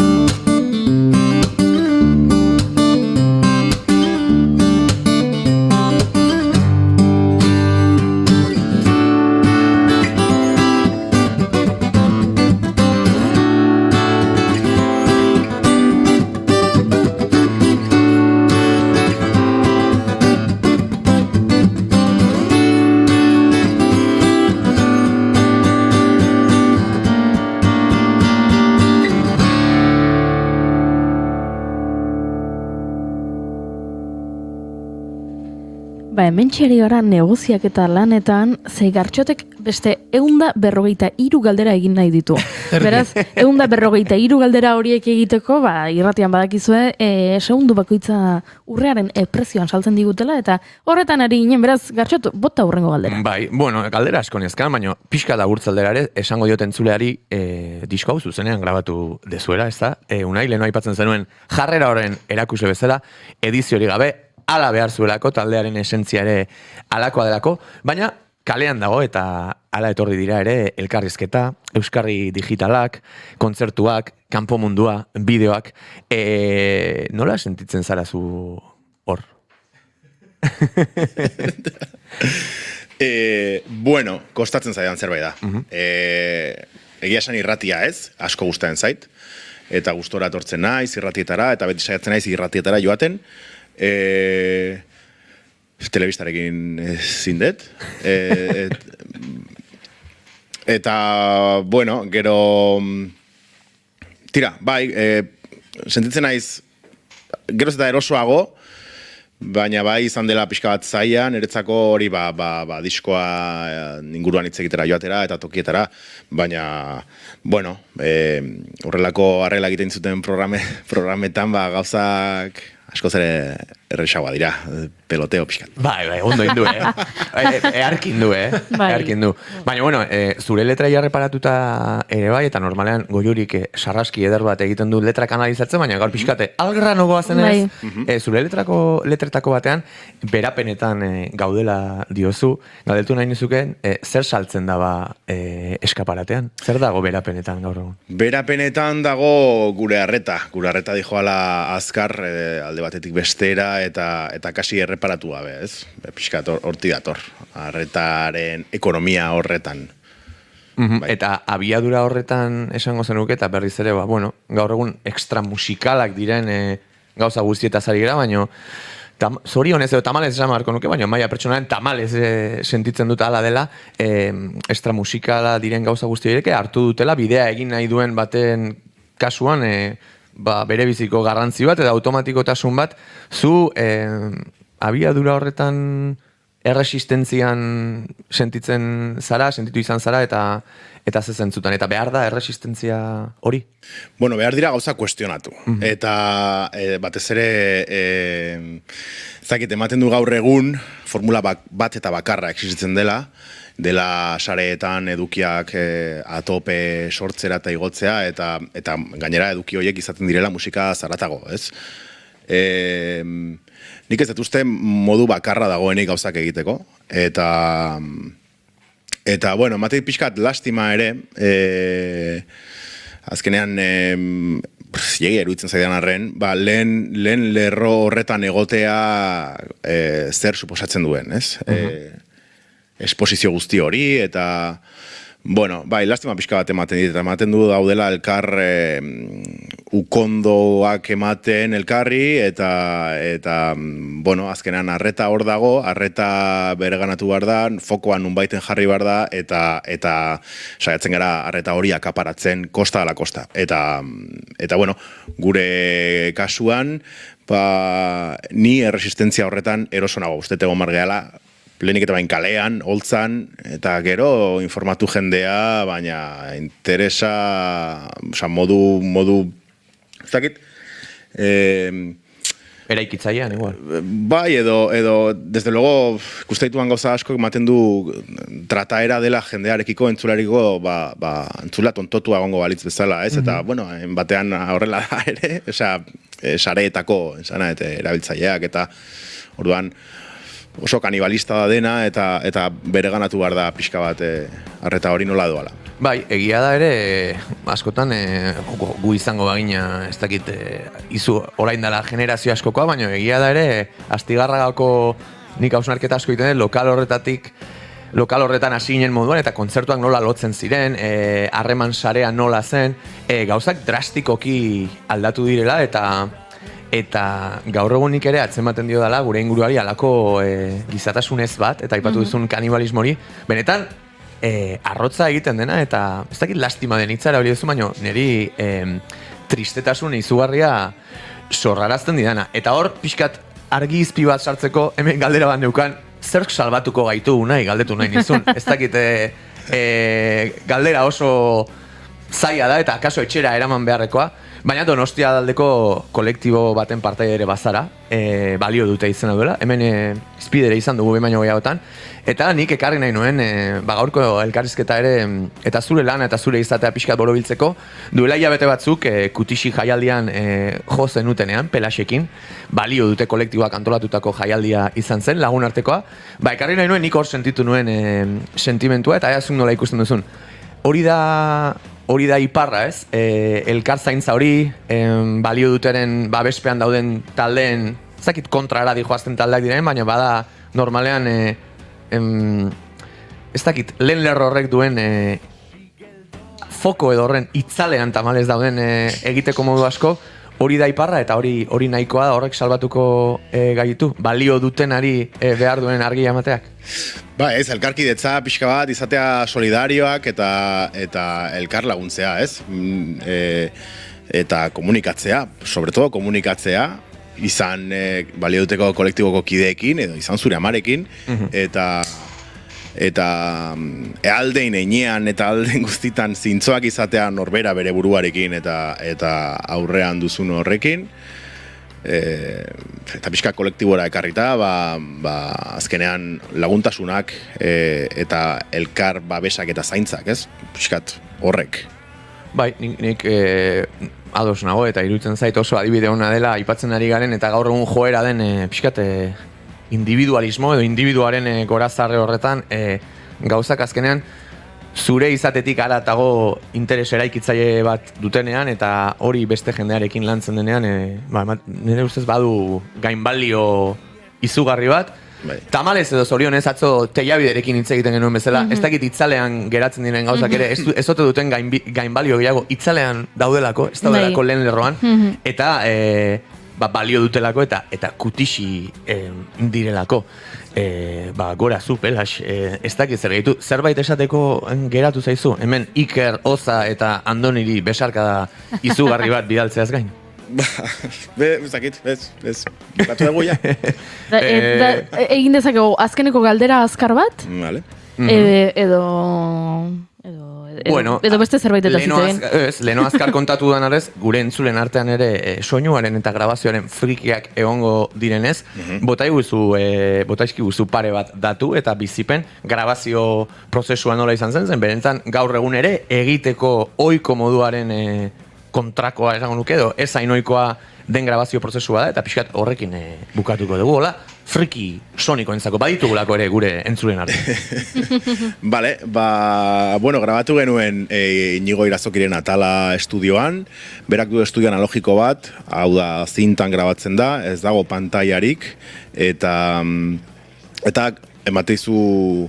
hemen txeri gara negoziak eta lanetan, ze Gartxotek beste 153 galdera egin nahi ditu. Beraz, 153 galdera horiek egiteko, irratian badakizue, segundu bakoitza urrearen prezioan saltzen digutela, eta horretan ari ginen, beraz, Gartxot, bota hurrengo galdera. Bai, bueno, galdera asko nezkan, baina pixka da gurtzaldera ere, esango diot entzuleari disko hau zuzenean grabatu dezuela, ez da? Unai, leheno aipatzen zenuen jarrera horren erakuse bezala, ediziori gabe, ala behar zuelako, taldearen esentzia ere alakoa delako, baina kalean dago eta ala etorri dira ere elkarrizketa, euskarri digitalak, kontzertuak, kanpo mundua, bideoak. Nola sentitzen zara zu hor? Bueno, kostatzen zaidan zerbait da. Egia esan irratia ez, asko gustatzen zait, eta gustora etortzen naiz irratietara, eta beti saiatzen naiz irratietara joaten. Telebistarekin zindet. Eta, bueno, gero... Tira, bai, sentitzen naiz geroz eta erosoago, baina bai izan dela pixka bat zaila, niretzako hori diskoa inguruan hitz egitera joatera eta tokietara, baina, bueno, horrelako arregla egiten zuten programetan gauzak askoz ere erresagoa dira, peloteo pixkat. Bai, ondo indu, earkin du, earkin du. Baina, bueno, zure letra jarreparatuta ere bai, eta normalean goiurik sarraski eder bat egiten du letrak analizatzen, baina gaur pixkate, algrano goazenez, zure letretako batean, berapenetan gaudela diozu, galdetu nahi nizuken, zer saltzen daba eskaparatean? Zer dago berapenetan gaur egun? Berapenetan dago gure arreta dijoala azkar, alde batetik bestera, eta kasi erreparatu gabe, ez? Pixkat horti dator, arretaren ekonomia horretan. Eta abiadura horretan esango zenuke, eta berriz ere, bueno, gaur egun ekstra musikalak diren gauza guztietaz ari gara, baina zorionez edo tamalez esan marko nuke, baina maia pertsonaren tamalez sentitzen dut ala dela, ekstra musikala diren gauza guztiak hartu dutela, bidea egin nahi duen baten kasuan, bere biziko garrantzi bat eta automatikotasun bat, zu abiadura horretan erresistentzian sentitu izan zara eta zezentzutan, eta behar da erresistentzia hori? Bueno, behar dira gauza kuestionatu. Eta batez ere, zakit, ematen du gaur egun, formula bat eta bakarra existitzen dela sareetan edukiak atope sortzera eta igotzea, eta gainera eduki horiek izaten direla musika zaratago, ez? Nik ez dut uste modu bakarra dagoenik gauzak egiteko, eta bueno, ematen pixkat lastima ere, azkenean, jegi eruditzen zaidan arren, lehen lerro horretan egotea zer suposatzen duen, ez? Esposizio guzti hori, eta, bueno, bai, lastima pixka bat ematen dit, eta ematen du daudela elkar ukondoak ematen elkarri, eta, bueno, azkenean arreta hor dago, arreta bereganatu behar da, fokoan nunbaiten jarri behar da, eta saiatzen gara arreta hori akaparatzen kosta ala kosta. Eta, bueno, gure kasuan, ni erresistentzia horretan erosonago uste egon margeala, lehenik eta bain kalean, holtzan, eta gero informatu jendea, baina interesa, modu, ez dakit, eraikitzailean, igual. Bai, edo, desde luego, ikustaituan gauza asko ematen du trataera dela jendearekiko, entzulariko, entzula tontotua egongo balitz bezala, ez? Eta, bueno, batean horrela da ere, sareetako, eta erabiltzaileak, eta orduan, oso kanibalista da dena, eta bereganatu behar da pixka bat arreta hori nola doala. Bai, egia da ere, askotan gu izango bagina, ez dakit, izu orain dela generazio askokoa, baina egia da ere, Astigarragako nik hausnarketa asko egiten lokal horretan hasi ginen moduan, eta kontzertuak nola lotzen ziren, harreman sarea nola zen, gauzak drastikoki aldatu direla, eta gaur egunik ere atzematen dio dela gure inguruari alako gizatasunez bat, eta aipatu duzun kanibalismo hori, benetan arrotza egiten dena, eta ez dakit lastima den hitza erabili duzu, baina niri tristetasun izugarria sorrarazten didana. Eta hor, pixkat argi izpi bat sartzeko, hemen galdera bat neukan, zerk salbatuko gaitu nahi, galdetu nahi nizun. Ez dakit, galdera oso zaila da eta akaso etxera eraman beharrekoa, baina Donostia aldeko kolektibo baten partaide ere bazara, balio dute izena duela, hemen izpidere izan dugu baino gehiagotan, eta nik ekarri nahi nuen, gaurko elkarrizketa ere, eta zure lana eta zure izatea pixkat borobiltzeko, duela hilabete batzuk Kutixi jaialdian jo zenutenean, Pelaxekin, balio dute kolektiboak antolatutako jaialdia izan zen, lagun artekoa, ekarri nahi nuen nik hor sentitu nuen sentimentua, eta eazun nola ikusten duzun. Hori da iparra, ez? Elkar zaintza hori, balio duteren babespean dauden taldeen, zakit kontrara dijoazten taldeak diren, baina bada normalean, ez dakit, lehen lerro horrek duen foko edo horren itzalean tamalez dauden egiteko modu asko, hori da iparra eta hori nahikoa da horrek salbatuko gaitu, balio dutenari behar duen argia emateak. Ez, elkarkidetza pixka bat izatea solidarioak eta elkar laguntzea, ez? Eta komunikatzea, sobre todo komunikatzea, izan balio duteko kolektiboko kideekin, edo izan zure amarekin, eta aldein einean eta aldein guztitan zintzoak izatea norbera bere buruarekin eta aurrean duzun horrekin. Eta pixka kolektibora ekarrita, azkenean laguntasunak eta elkar babesak eta zaintzak, ez? Pixkat horrek. Bai, nik ados nago eta iruditzen zait oso adibide ona dela aipatzen ari garen eta gaur egun joera den pixkat individualismo edo individuaren gorazarre horretan gauzak azkenean zure izatetik haratago interes eraikitzaile bat dutenean eta hori beste jendearekin lantzen denean nire ustez badu gainbalio izugarri bat. Tamalez edo zorionez atzo teiabiderekin hitz egiten genuen bezala, ez dakit itzalean geratzen diren gauzak ere, ez ote duten gainbalio gehiago itzalean daudelako, ez daudelako lehen lerroan, eta balio dutelako eta Kutixi direlako. Gora zu, Pelax, ez dakit zer gehitu, zerbait esateko geratu zaizu, hemen Iker, Oza eta Andoniri besarkada izugarri bat bidaltzeaz gain. Ez dakit, ez, bukatu dugu ja. Egin dezakegu azkeneko galdera azkar bat, edo beste zerbait eta zitzen. Leheno azkar kontatu duan arez, gure entzulen artean ere soinuaren eta grabazioaren frikiak egongo direnez, botaizki guzu pare bat datu eta bizipen grabazio prozesua nola izan zen, berentzan gaur egun ere egiteko ohiko moduaren kontrakoa esango nuke edo ez hainoikoa den grabazio prozesua da eta pixkat horrekin bukatuko dugu, hola? Friki sonikoentzako baditugulako ere gure entzulen arte. Bale, grabatu genuen Inigo Irazokiren Atala estudioan, berak du estudio analogiko bat, hau da zintan grabatzen da, ez dago pantailarik, eta emateizu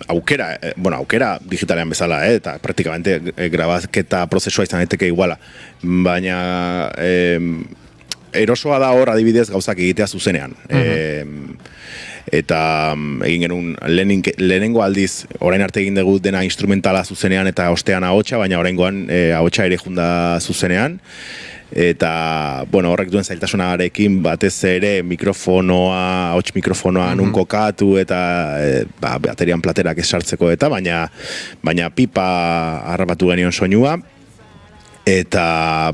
aukera digitalean bezala, eta praktikamente grabazketa prozesua izan daiteke iguala, baina erosoa da hor adibidez gauzak egitea zuzenean. Eta egin genuen lehenengo aldiz, orain arte egin dugu dena instrumentala zuzenean eta ostean ahotsa, baina oraingoan ahotsa ere junda zuzenean. Eta, horrek duen zailtasunarekin batez ere ahots mikrofonoa nun kokatu eta baterian platerak esartzeko eta, baina pipa harrapatu genion soinua. Eta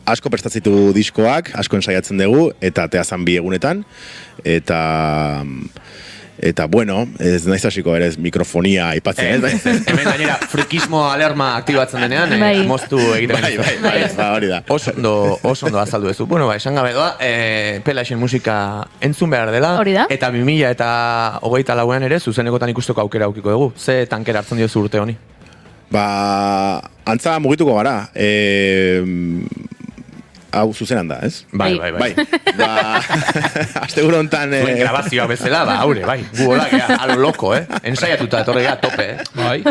asko prestatzitu diskoak, asko ensaiatzen dugu, eta teazan 2 egunetan. Eta ez naiz hasiko ere mikrofonia aipatzen, ez? Hemen gainera frikismo alarma aktibatzen denean, moztu egiten. Hori da. Oso ondo azaldu duzu. Esan gabe doa, Pelaxen musika entzun behar dela, eta 2024an ere zuzenekotan ikusteko aukera aukiko dugu. Ze tankera hartzen diozu urte honi? Antza mugituko gara. Hau zuzenan da, ez? Bai. Asteguru hontan... Zuen grabazioa bezala, haure, gu hola, a lo loko, ensaiatuta, etorre tope, bai.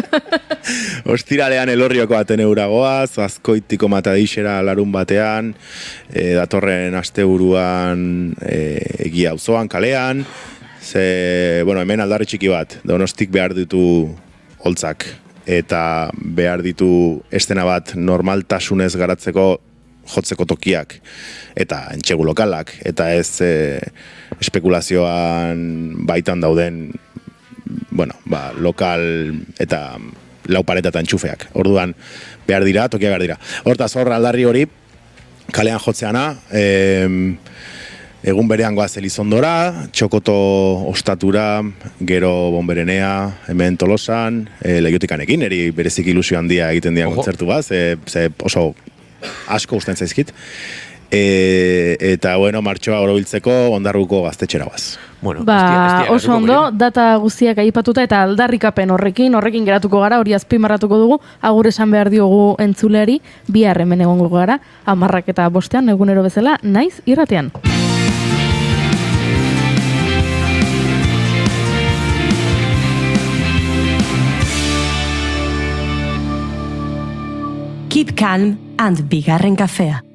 Ostiralean Elorrioko baten euragoaz, Azkoitiko Matadixera larun batean, datorren asteburuan Egia auzoan, kalean, hemen aldarri txiki bat, Donostik behar ditu holtzak, eta behar ditu estena bat normaltasunez garatzeko jotzeko tokiak eta entxegu lokalak, eta ez espekulazioan baitan dauden lokal eta lau pareta eta entxufeak. Orduan, behar dira, tokiak behar dira. Hortaz, hor aldarri hori, kalean jotzeana, egun berean goaz Elizondora, Txokoto ostatura, gero Bonberenea, hemen Tolosan, Lehiotikanekin, eri berezik ilusio handia egiten dian kontzertu bat, ze oso asko usten zaizkit. Eta, martxoa orobiltzeko Ondarruko gaztetxera guaz. Oso ondo, data guztiak aipatuta eta aldarrikapen horrekin geratuko gara, hori azpimarratuko dugu, agur esan behar diogu entzuleari, bihar hemen egongo gara, 10:05 egunero bezala, naiz irratean. Keep calm and bigarren kafea.